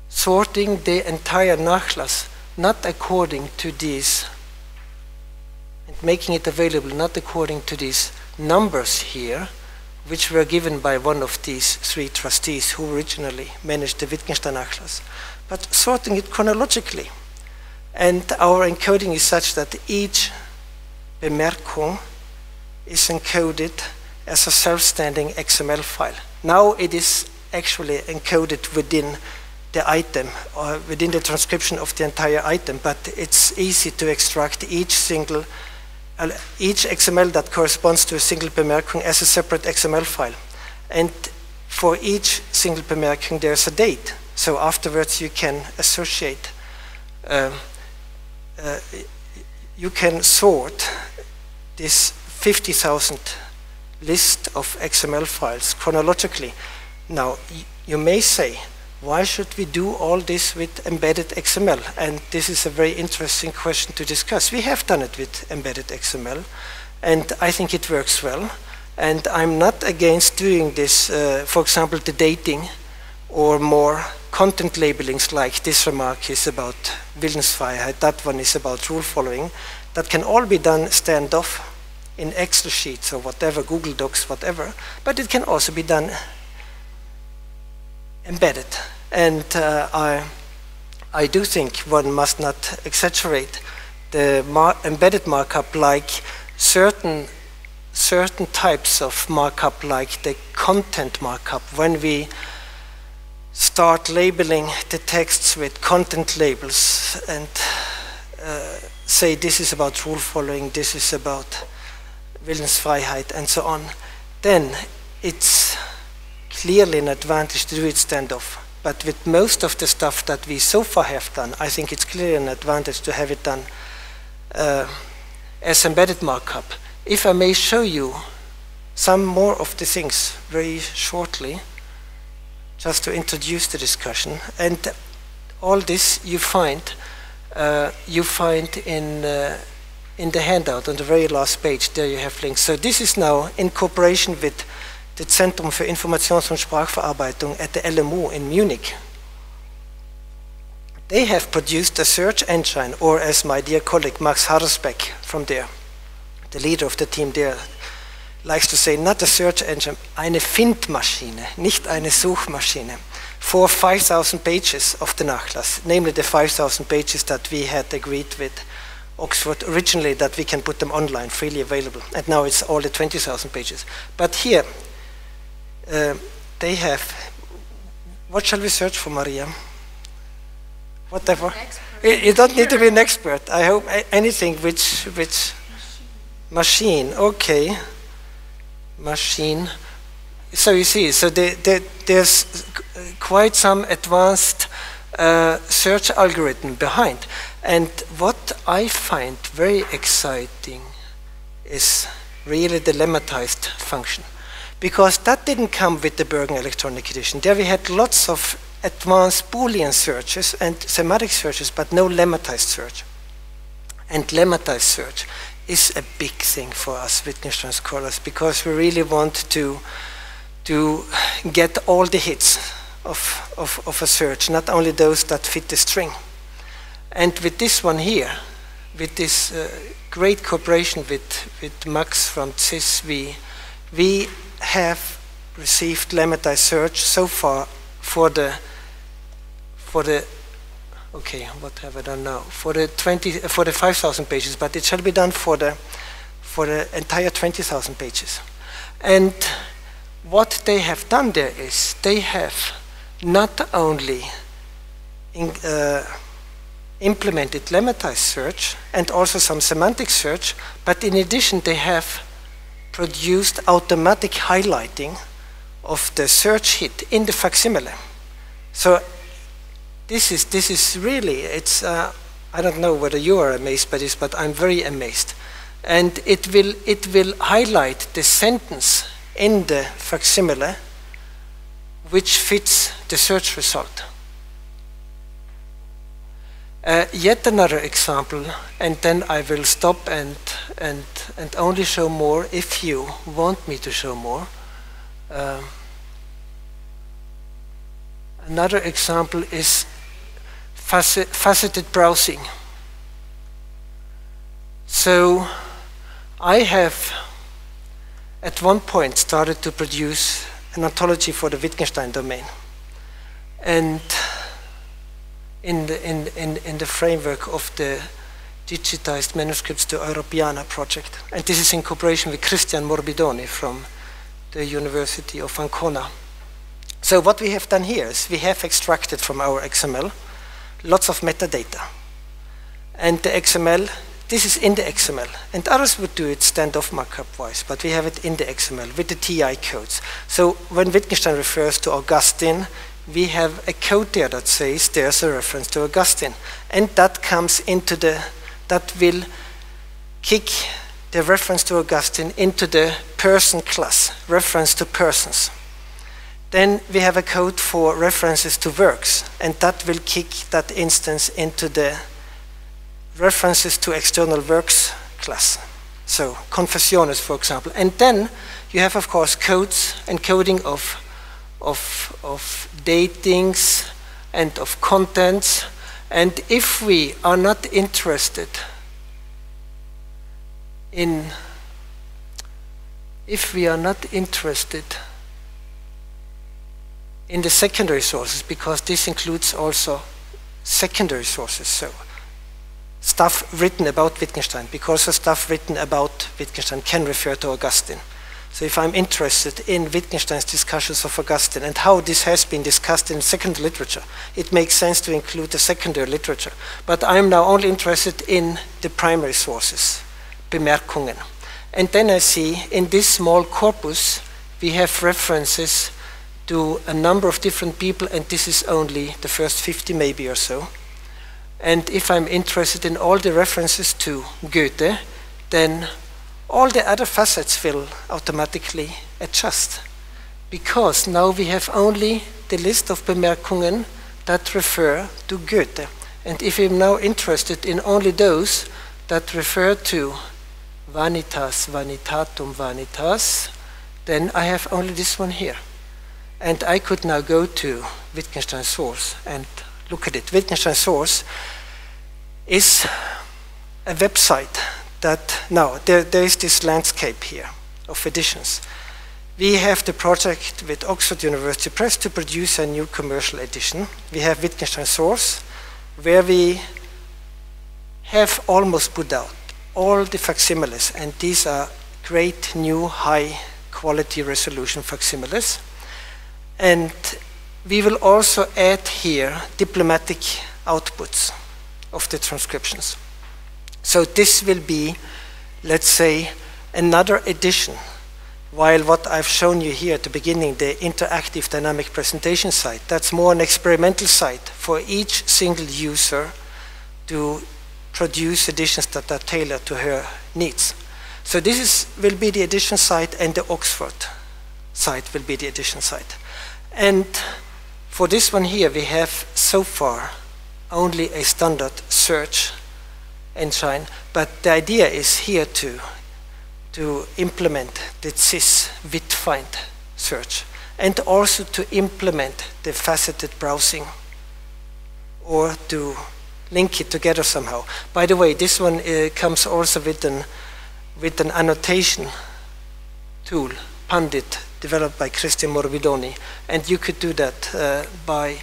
sorting the entire Nachlass, not according to these, and making it available not according to these numbers here, which were given by one of these three trustees who originally managed the Wittgenstein Nachlass, but sorting it chronologically. And our encoding is such that each Bemerkung is encoded as a self-standing XML file. Now it is actually encoded within the item, or within the transcription of the entire item, but it's easy to extract each XML that corresponds to a single Bemerkung as a separate XML file. And for each single Bemerkung there's a date, so afterwards you can associate, you can sort this 50,000 list of XML files chronologically. Now, you may say, why should we do all this with embedded XML? And this is a very interesting question to discuss. We have done it with embedded XML, and I think it works well. And I'm not against doing this, for example, the dating or more content labelings, like this remark is about Willensfreiheit, that one is about rule following. That can all be done standoff in Excel sheets or whatever, Google Docs, whatever, but it can also be done embedded. And I do think one must not exaggerate the embedded markup, like certain types of markup, like the content markup. When we start labeling the texts with content labels and say this is about rule following, this is about Willensfreiheit, and so on, then it's clearly an advantage to do it standoff. But with most of the stuff that we so far have done, I think it's clearly an advantage to have it done as embedded markup. If I may show you some more of the things very shortly, just to introduce the discussion. And all this you find in the handout on the very last page. There you have links. So this is now in cooperation with the Zentrum für Informations- und Sprachverarbeitung at the LMU in Munich. They have produced a search engine, or as my dear colleague Max Harresbeck from there, the leader of the team there, likes to say, not a search engine, eine Findmaschine, nicht eine Suchmaschine, for 5,000 pages of the Nachlass, namely the 5,000 pages that we had agreed with Oxford originally, that we can put them online, freely available. And now it's all the 20,000 pages. But here, they have, what shall we search for, Maria? Whatever. You don't need to be an expert. I hope anything which machine, okay. Machine. So you see, so there's quite some advanced search algorithm behind. And what I find very exciting is really the lemmatized function. Because that didn't come with the Bergen Electronic Edition. There we had lots of advanced Boolean searches and semantic searches, but no lemmatized search. And lemmatized search is a big thing for us Wittgenstein scholars, because we really want to get all the hits of a search, not only those that fit the string. And with this one here, with this great cooperation with Max from CIS, we have received lemmatized search so far for the okay, what have I done now? For the 5,000 pages, but it shall be done for the entire 20,000 pages. And what they have done there is they have not only implemented lemmatized search and also some semantic search, but in addition they have produced automatic highlighting of the search hit in the facsimile. So this is really, it's I don't know whether you are amazed by this, but I'm very amazed. And it will highlight the sentence in the facsimile which fits the search result. Yet another example, and then I will stop and only show more if you want me to show more. Another example is faceted browsing. So I have at one point started to produce an ontology for the Wittgenstein domain, and in the framework of the digitized manuscripts to Europeana project. And this is in cooperation with Christian Morbidoni from the University of Ancona. So what we have done here is we have extracted from our XML lots of metadata. And the XML, this is in the XML. And others would do it standoff markup-wise, but we have it in the XML with the TI codes. So when Wittgenstein refers to Augustine, we have a code there that says there's a reference to Augustine. And that comes into that will kick the reference to Augustine into the person class, reference to persons. Then we have a code for references to works, and that will kick that instance into the references to external works class. So confessiones, for example. And then you have, of course, codes, encoding of datings and of contents. And if we are not interested in the secondary sources, because this includes also secondary sources, so stuff written about Wittgenstein, because the stuff written about Wittgenstein can refer to Augustine. So if I'm interested in Wittgenstein's discussions of Augustine and how this has been discussed in secondary literature, it makes sense to include the secondary literature. But I'm now only interested in the primary sources, Bemerkungen. And then I see in this small corpus, we have references to a number of different people, and this is only the first 50 maybe or so. And if I'm interested in all the references to Goethe, then all the other facets will automatically adjust, because now we have only the list of Bemerkungen that refer to Goethe. And if I'm now interested in only those that refer to vanitas, vanitatum, vanitas, then I have only this one here. And I could now go to Wittgenstein source and look at it. Wittgenstein source is a website that, now there is this landscape here of editions. We have the project with Oxford University Press to produce a new commercial edition. We have Wittgenstein source, where we have almost put out all the facsimiles, and these are great new high quality resolution facsimiles. And we will also add here diplomatic outputs of the transcriptions. So this will be, let's say, another edition, while what I've shown you here at the beginning, the interactive dynamic presentation site, that's more an experimental site for each single user to produce editions that are tailored to her needs. So this will be the edition site, and the Oxford site will be the edition site. And for this one here, we have so far only a standard search engine, but the idea is here to implement the CIS Wittfind search, and also to implement the faceted browsing, or to link it together somehow. By the way, this one comes also with an annotation tool, Pandit, developed by Christian Morbidoni, and you could do that by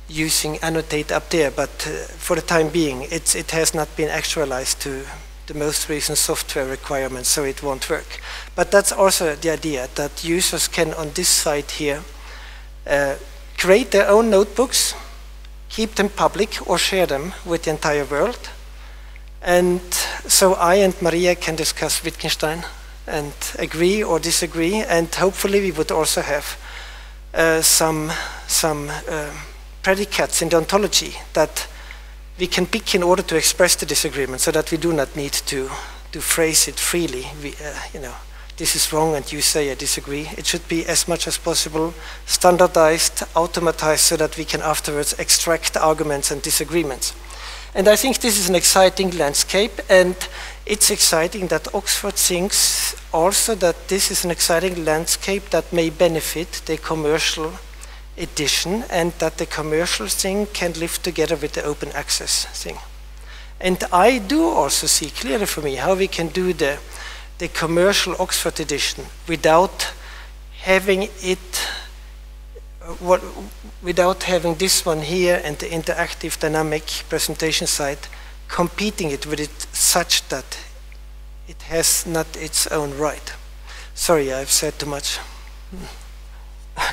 using Annotate up there, but for the time being it has not been actualized to the most recent software requirements, so it won't work. But that's also the idea, that users can on this site here create their own notebooks, keep them public or share them with the entire world. And so I and Maria can discuss Wittgenstein and agree or disagree, and hopefully we would also have some predicates in the ontology that we can pick in order to express the disagreement, so that we do not need to phrase it freely. You know, this is wrong and you say I disagree. It should be as much as possible standardized, automatized, so that we can afterwards extract arguments and disagreements. And I think this is an exciting landscape, and it's exciting that Oxford thinks also that this is an exciting landscape that may benefit the commercial edition, and that the commercial thing can live together with the open access thing. And I do also see clearly for me how we can do the commercial Oxford edition without having it, without having this one here and the interactive dynamic presentation site competing it with it such that it has not its own right. Sorry, I've said too much.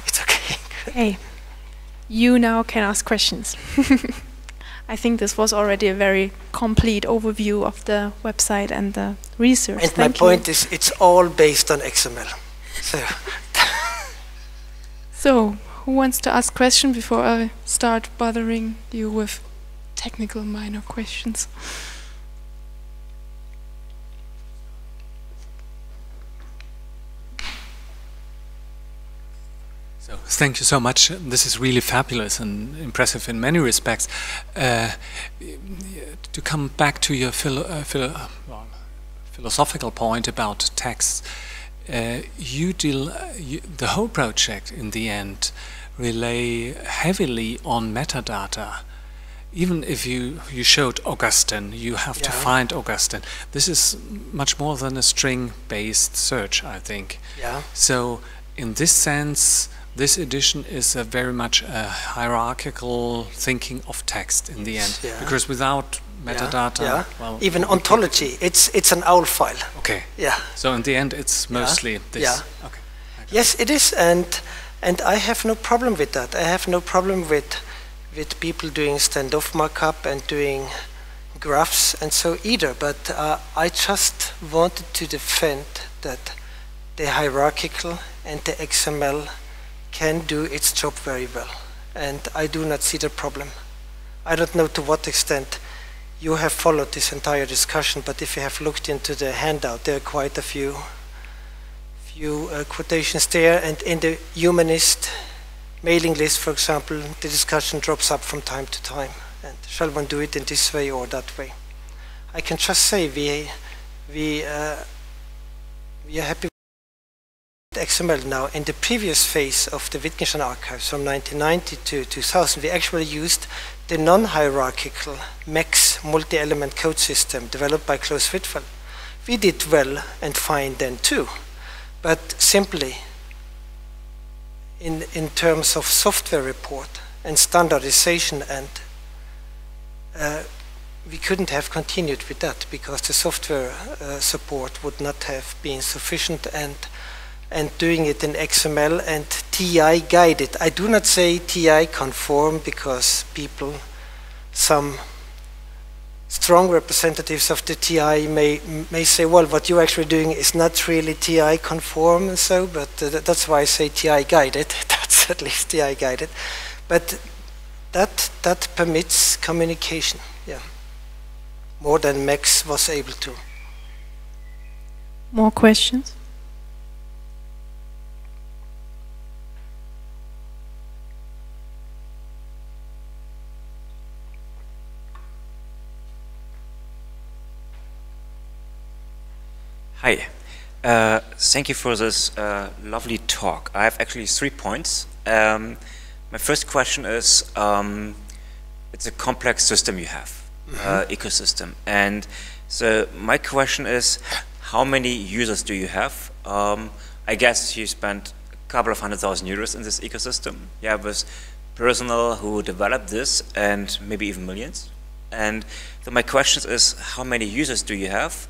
It's okay. Okay, you now can ask questions. I think this was already a very complete overview of the website and the research. And my point is, it's all based on XML. So, who wants to ask question before I start bothering you with technical minor questions? So, thank you so much. This is really fabulous and impressive in many respects. To come back to your philosophical point about text, the whole project in the end rely heavily on metadata. Even if you showed Augustine, you have to find Augustine. This is much more than a string-based search, I think. Yeah. So, in this sense, this edition is a very much a hierarchical thinking of text in the end, because without metadata, well, even ontology, it's an OWL file. Okay. Yeah. So in the end, it's mostly this. Yeah. Okay. Yes, it is, and I have no problem with that. I have no problem with people doing standoff markup and doing graphs and so either. But I just wanted to defend that the hierarchical and the XML can do its job very well, and I do not see the problem. I don't know to what extent you have followed this entire discussion, but if you have looked into the handout, there are quite a few quotations there, and in the Humanist mailing list, for example, the discussion drops up from time to time. And shall one do it in this way or that way? I can just say we are happy XML now. In the previous phase of the Wittgenstein archives from 1990 to 2000, we actually used the non-hierarchical MEX multi-element code system developed by Klaus Wittfeld. We did well and fine then too, but simply in terms of software report and standardization, and we couldn't have continued with that because the software support would not have been sufficient, and doing it in XML and TI guided. I do not say TI conform because some strong representatives of the TI may say, well, what you're actually doing is not really TI conform and so, but that's why I say TI guided. That's at least TI guided. But that permits communication, more than MEX was able to. More questions? Hi, thank you for this lovely talk. I have actually 3 points. My first question is, it's a complex system you have, ecosystem. And so my question is, how many users do you have? I guess you spent a couple of €100,000 in this ecosystem. You have this personnel who developed this, and maybe even millions. And so my question is, how many users do you have?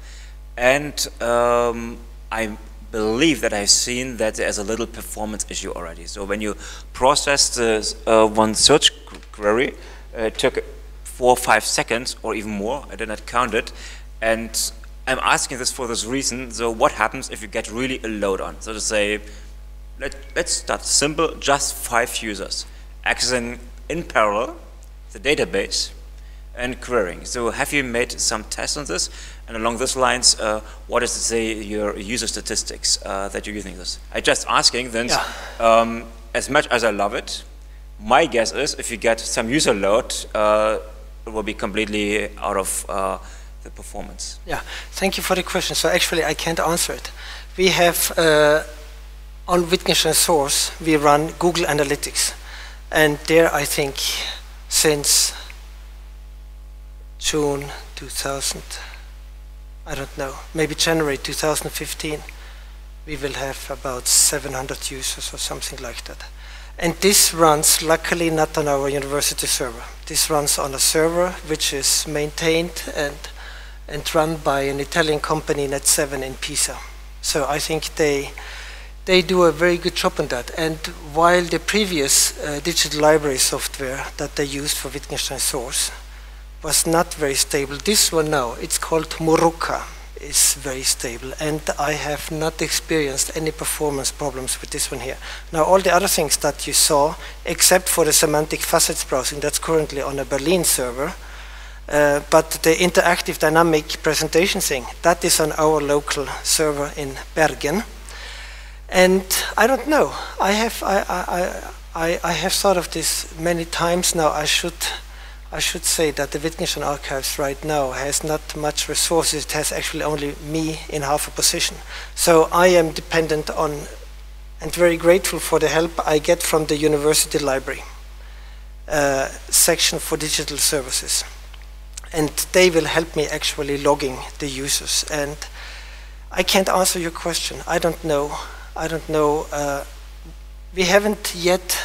And I believe that I've seen that there's a little performance issue already. So when you process this one search query, it took 4 or 5 seconds or even more. I did not count it. And I'm asking this for this reason. So what happens if you get really a load on? So to say, let's start simple, just 5 users accessing in parallel the database and querying. So have you made some tests on this? And along these lines, what is, say, your user statistics that you're using this? I'm just asking then, as much as I love it, my guess is if you get some user load, it will be completely out of the performance? Yeah, thank you for the question. So actually I can't answer it. We have, on Wittgenstein Source, we run Google Analytics. And there I think since June 2000, I don't know, maybe January 2015, we will have about 700 users or something like that. And this runs, luckily, not on our university server. This runs on a server which is maintained and run by an Italian company, Net7 in Pisa. So I think they do a very good job on that. And while the previous digital library software that they used for Wittgenstein Source was not very stable, this one now, it's called Muruka, is very stable, and I have not experienced any performance problems with this one here. Now all the other things that you saw, except for the semantic facets browsing, that's currently on a Berlin server, but the interactive dynamic presentation thing, that is on our local server in Bergen. And I don't know, I have thought of this many times now. I should say that the Wittgenstein archives right now has not much resources. It has actually only me in half a position. So I am dependent on and very grateful for the help I get from the university library section for digital services. And they will help me actually logging the users. And I can't answer your question. I don't know. I don't know. We haven't yet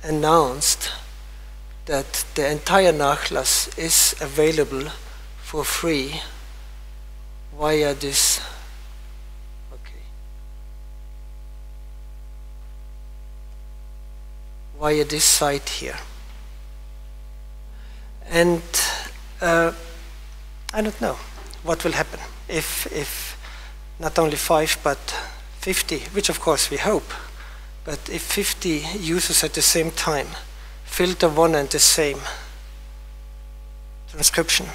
announced that the entire Nachlass is available for free via this. Okay. Via this site here. And I don't know what will happen if not only 5 but 50, which of course we hope, but if 50 users at the same time filter one and the same transcription.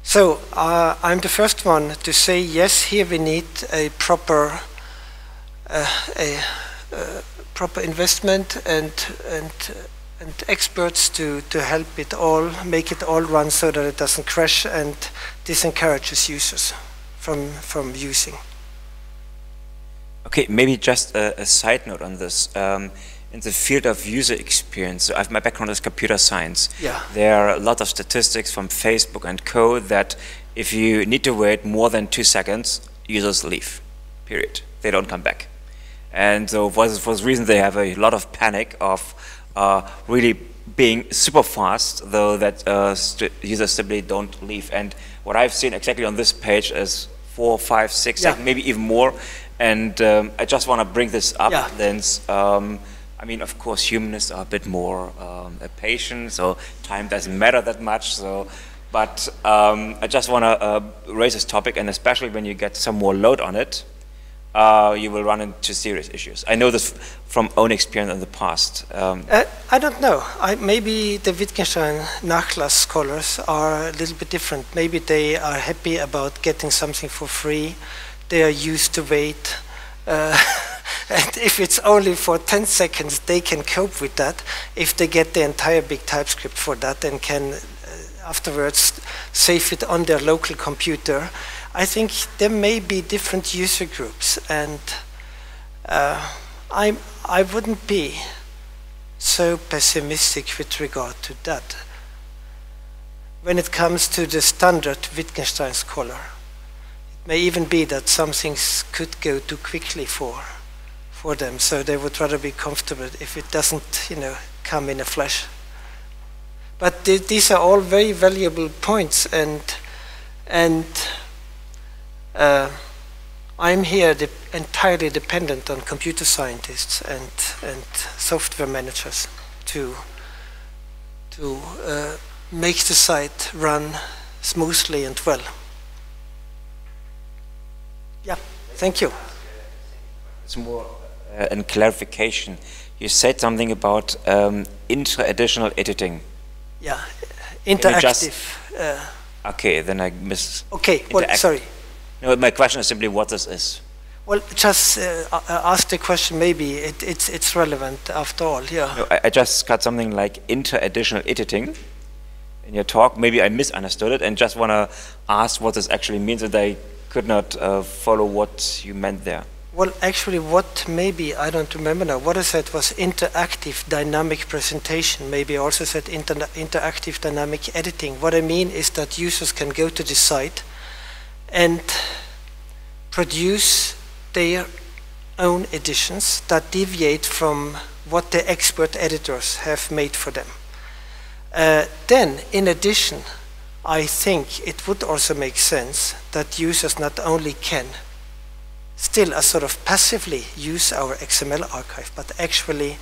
So I'm the first one to say yes, here we need a proper proper investment and experts to help it all, make it all run so that it doesn't crash and disencourages users from using. Okay, maybe just a side note on this. In the field of user experience, so my background is computer science. Yeah. There are a lot of statistics from Facebook and co that if you need to wait more than 2 seconds, users leave, period. They don't come back. And so for this reason, they have a lot of panic of really being super fast, though that users simply don't leave. And what I've seen exactly on this page is 4, 5, 6, yeah. 7, maybe even more. And I just want to bring this up. Yeah. Then, I mean, of course, humanists are a bit more patient, so time doesn't matter that much. So, but I just want to raise this topic, and especially when you get some more load on it, you will run into serious issues. I know this from own experience in the past. I don't know. Maybe the Wittgenstein Nachlass scholars are a little bit different. Maybe they are happy about getting something for free. They are used to wait. And if it's only for 10 seconds, they can cope with that. If they get the entire big TypeScript for that and can afterwards save it on their local computer, I think there may be different user groups, and I wouldn't be so pessimistic with regard to that. When it comes to the standard Wittgenstein scholar, it may even be that some things could go too quickly for them, so they would rather be comfortable if it doesn't, come in a flash. But these are all very valuable points, and I'm here entirely dependent on computer scientists and software managers to make the site run smoothly and well. Yeah, thank you. It's more in clarification. You said something about intra-additional editing. Yeah, interactive. Okay, then I missed. Okay, well, sorry. No, my question is simply what this is. Well, just ask the question, maybe it's relevant after all, yeah. No, I just got something like inter-additional editing in your talk. Maybe I misunderstood it and just want to ask what this actually means, that I could not follow what you meant there. Well, actually, what maybe, I don't remember now, what I said was interactive dynamic presentation. Maybe I also said interactive dynamic editing. What I mean is that users can go to the site and produce their own editions that deviate from what the expert editors have made for them. Then, in addition, I think it would also make sense that users not only can still sort of passively use our XML archive, but actually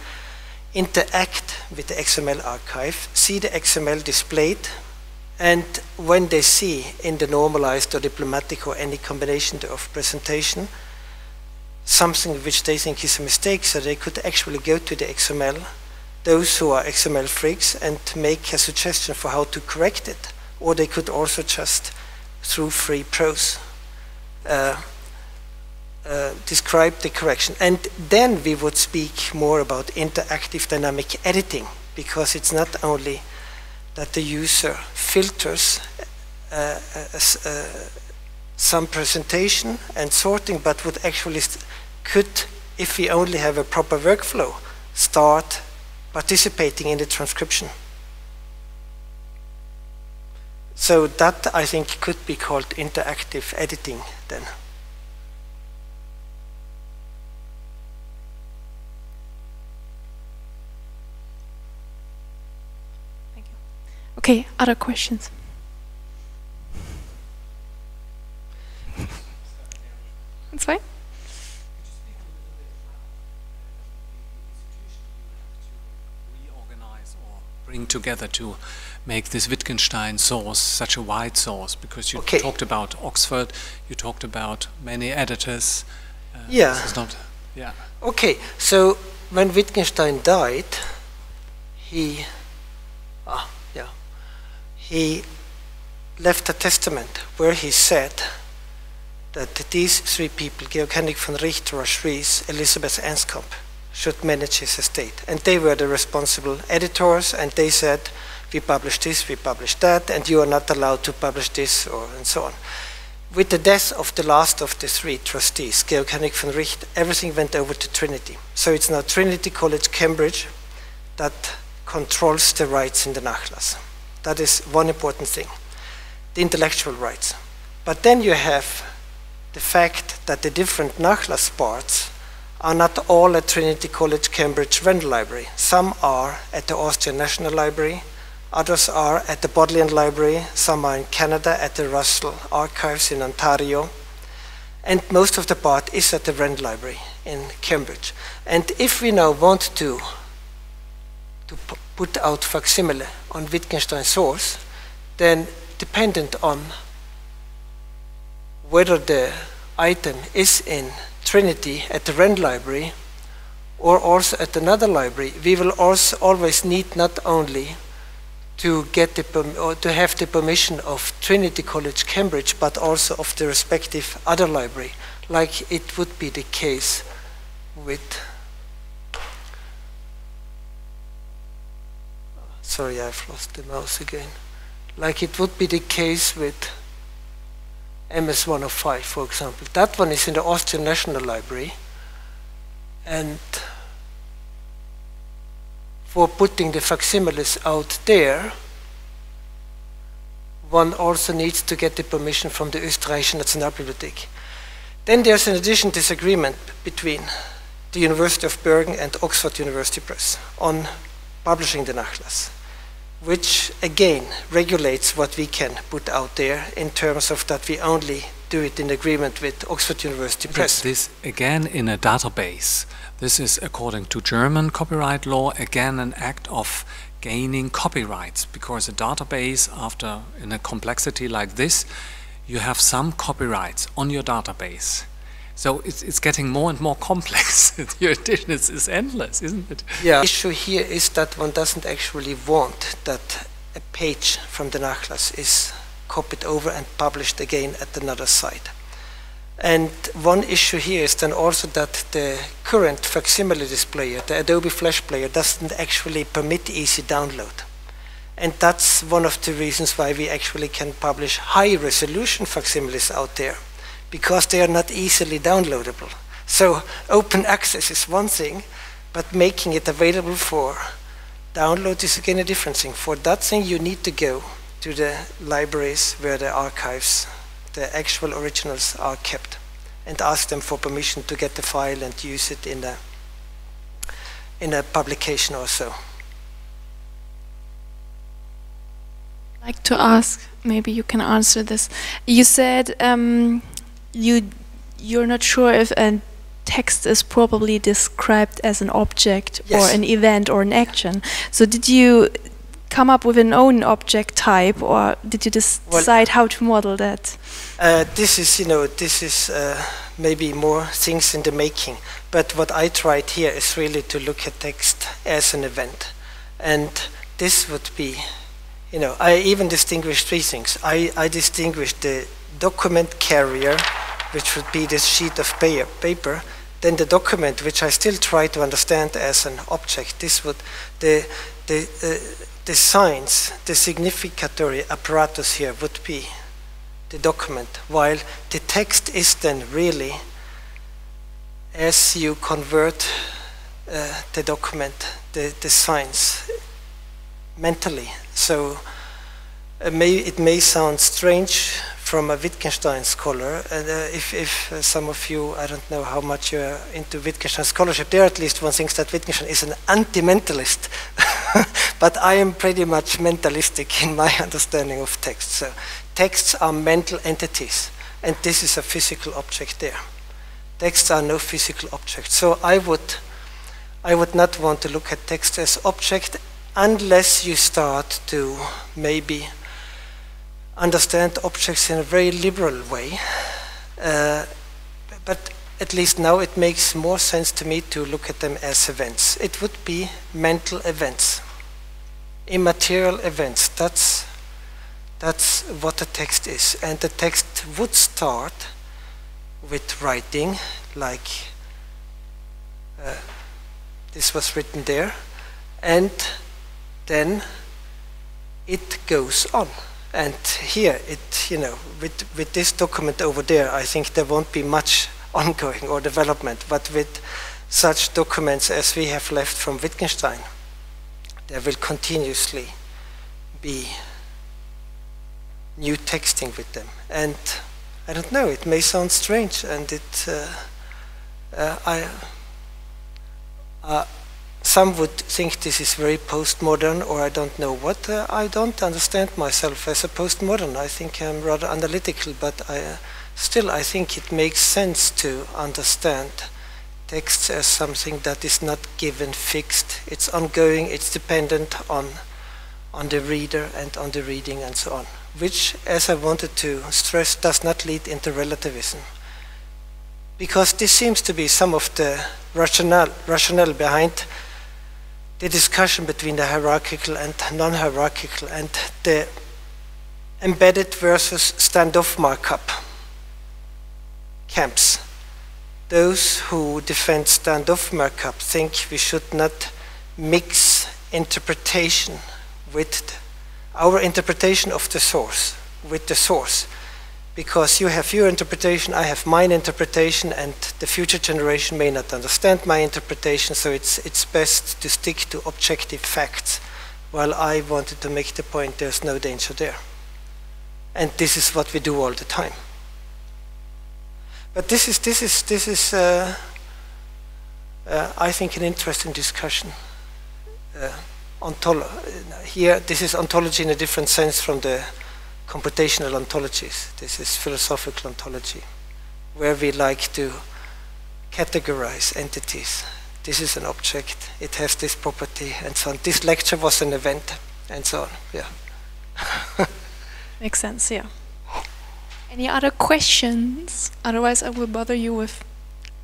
interact with the XML archive, see the XML displayed, and when they see in the normalized or diplomatic or any combination of presentation something which they think is a mistake, so they could actually go to the XML, those who are XML freaks, and make a suggestion for how to correct it. Or they could also just, through free prose, describe the correction. And then we would speak more about interactive dynamic editing, because it's not only that the user filters some presentation and sorting, but would actually could, if we only have a proper workflow, start participating in the transcription. So that, I think, could be called interactive editing then. Thank you. Okay, other questions? That's fine. Bring together to make this Wittgenstein source such a wide source, because you talked about Oxford, you talked about many editors. Yeah. This is not, yeah. Okay, so when Wittgenstein died, he left a testament where he said that these three people, Georg Henrik von Richter, Ries, Elisabeth Anskamp, should manage his estate. And they were the responsible editors, and they said, we publish this, we publish that, and you are not allowed to publish this, and so on. With the death of the last of the three trustees, Georg Henrik von Richter, everything went over to Trinity. So it's now Trinity College, Cambridge, that controls the rights in the Nachlass. That is one important thing, the intellectual rights. But then you have the fact that the different Nachlass parts are not all at Trinity College, Cambridge Rental Library. Some are at the Austrian National Library, others are at the Bodleian Library, some are in Canada at the Russell Archives in Ontario, and most of the part is at the Rental Library in Cambridge. And if we now want to put out facsimile on Wittgenstein's source, then dependent on whether the item is in Trinity at the Rental Library or also at another library, we will also always need not only to get to have the permission of Trinity College, Cambridge, but also of the respective other library, like it would be the case with. Sorry, I've lost the mouse again. Like it would be the case with MS 105, for example. That one is in the Austrian National Library, and for putting the facsimiles out there, one also needs to get the permission from the Österreichische Nationalbibliothek. Then there's an additional disagreement between the University of Bergen and Oxford University Press on publishing the Nachlass, which again regulates what we can put out there in terms of that we only do it in agreement with Oxford University Press. This again in a database. This is according to German copyright law again an act of gaining copyrights, because a database, after in a complexity like this, you have some copyrights on your database. So it's getting more and more complex. Your edition is endless, isn't it? Yeah. The issue here is that one doesn't actually want that a page from the Nachlass is copied over and published again at another site. And one issue here is then also that the current facsimile displayer, the Adobe Flash Player, doesn't actually permit easy download. And that's one of the reasons why we actually can publish high-resolution facsimiles out there, because they are not easily downloadable. So open access is one thing, but making it available for download is again a different thing. For that thing, you need to go to the libraries where the archives, the actual originals are kept, and ask them for permission to get the file and use it in a publication or so. I'd like to ask, maybe you can answer this. You said you're not sure if a text is probably described as an object, yes, or an event or an action. So did you come up with an own object type, or did you decide how to model that? This is maybe more things in the making. But what I tried here is really to look at text as an event. And this would be, I even distinguished three things. I distinguished the document carrier, which would be this sheet of paper, then the document, which I still try to understand as an object. This would, the signs, the significatory apparatus here would be the document, while the text is then really, as you convert the document, the signs mentally. So it may sound strange from a Wittgenstein scholar, and if some of you, I don't know how much you're into Wittgenstein scholarship, there at least one thinks that Wittgenstein is an anti-mentalist, but I am pretty much mentalistic in my understanding of text. So texts are mental entities, and this is a physical object there. Texts are no physical object. So I would not want to look at text as object unless you start to maybe understand objects in a very liberal way. But at least now it makes more sense to me to look at them as events. It would be mental events, immaterial events. That's what the text is. And the text would start with writing, like this was written there, and then it goes on. And here, with this document over there, I think there won't be much ongoing or development, but with such documents as we have left from Wittgenstein, there will continuously be new texting with them. And I don't know, it may sound strange, and some would think this is very postmodern, or I don't know what. I don't understand myself as a postmodern. I think I'm rather analytical, but still I think it makes sense to understand text as something that is not given, fixed. It's ongoing, it's dependent on the reader and on the reading and so on, which, as I wanted to stress, does not lead into relativism. Because this seems to be some of the rationale behind the discussion between the hierarchical and non-hierarchical, and the embedded versus standoff markup camps. Those who defend standoff markup think we should not mix interpretation with our interpretation of the source with the source, because you have your interpretation, I have mine interpretation, and the future generation may not understand my interpretation, so it's best to stick to objective facts, while I wanted to make the point there's no danger there. And this is what we do all the time. But this is I think, an interesting discussion. Here, this is ontology in a different sense from the computational ontologies. This is philosophical ontology, where we like to categorize entities. This is an object, it has this property, and so on. This lecture was an event, and so on. Yeah. Makes sense, yeah. Any other questions? Otherwise, I will bother you with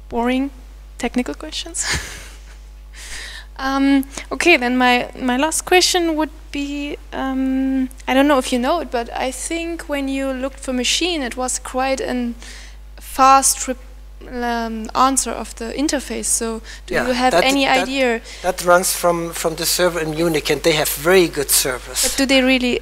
boring technical questions. Okay, then my last question would be, I don't know if you know it, but I think when you looked for machine, it was quite a fast answer of the interface. So do you have any idea? That runs from the server in Munich, and they have very good servers. But do they really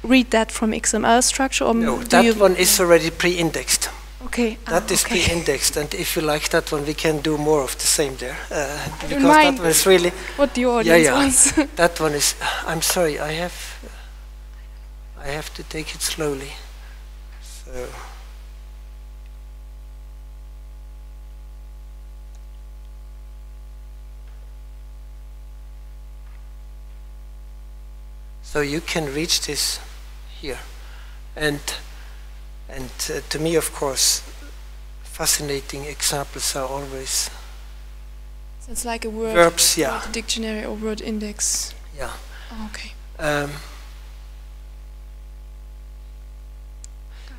read that from XML structure? Or no, that one is already pre-indexed. Okay. That is pre-indexed, and if you like that one, we can do more of the same there. Because mind that one is really what the audience wants. That one is. I'm sorry, I have to take it slowly. So you can reach this here, and to me, of course, fascinating examples are always. So it's like a word verbs, yeah. Word dictionary or word index. Yeah. Oh, okay.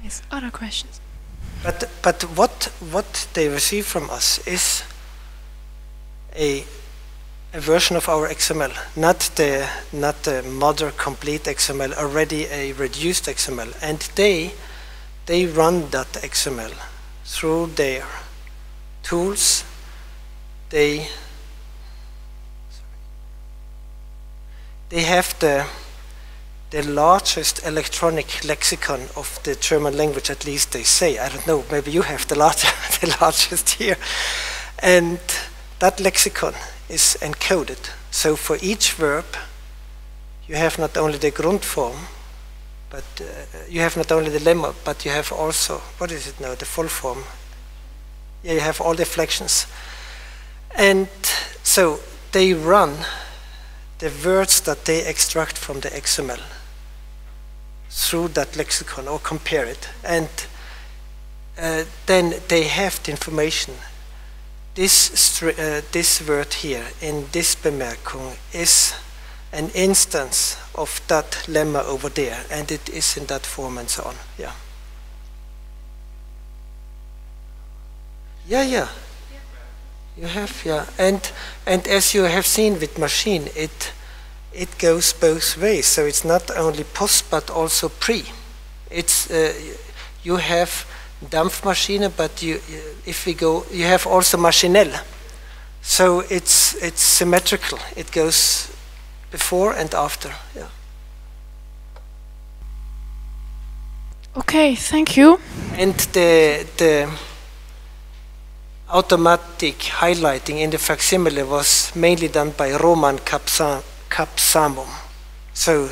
Guys, other questions? But what they receive from us is a version of our XML, not the mother complete XML, already a reduced XML, and they run that XML through their tools. They have the largest electronic lexicon of the German language, at least they say. I don't know, maybe you have the largest here. And that lexicon is encoded. So for each verb, you have not only the Grundform, but you have not only the lemma, but you have also, what is it now, the full form? Yeah, you have all the flexions. And so they run the words that they extract from the XML through that lexicon or compare it. And then they have the information. This word here in this Bemerkung is an instance of that lemma over there, and it is in that form and so on. Yeah. Yeah. You have, yeah, and as you have seen with machine, it goes both ways. So it's not only post but also pre. It's you have Dampfmaschine, but if we go, you have also maschinell. So it's symmetrical. It goes before and after. Yeah. Okay, thank you. And the automatic highlighting in the facsimile was mainly done by Roman Capsamum. So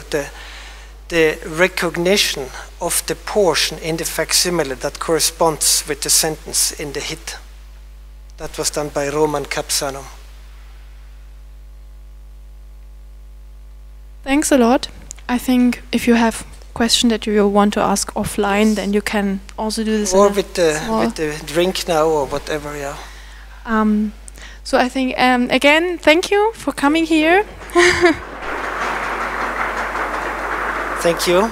the recognition of the portion in the facsimile that corresponds with the sentence in the hit, that was done by Roman Capsamum. Thanks a lot. I think if you have question that you want to ask offline, then you can also do this. Or with the drink now or whatever, yeah. So I think, again, thank you for coming here. Thank you.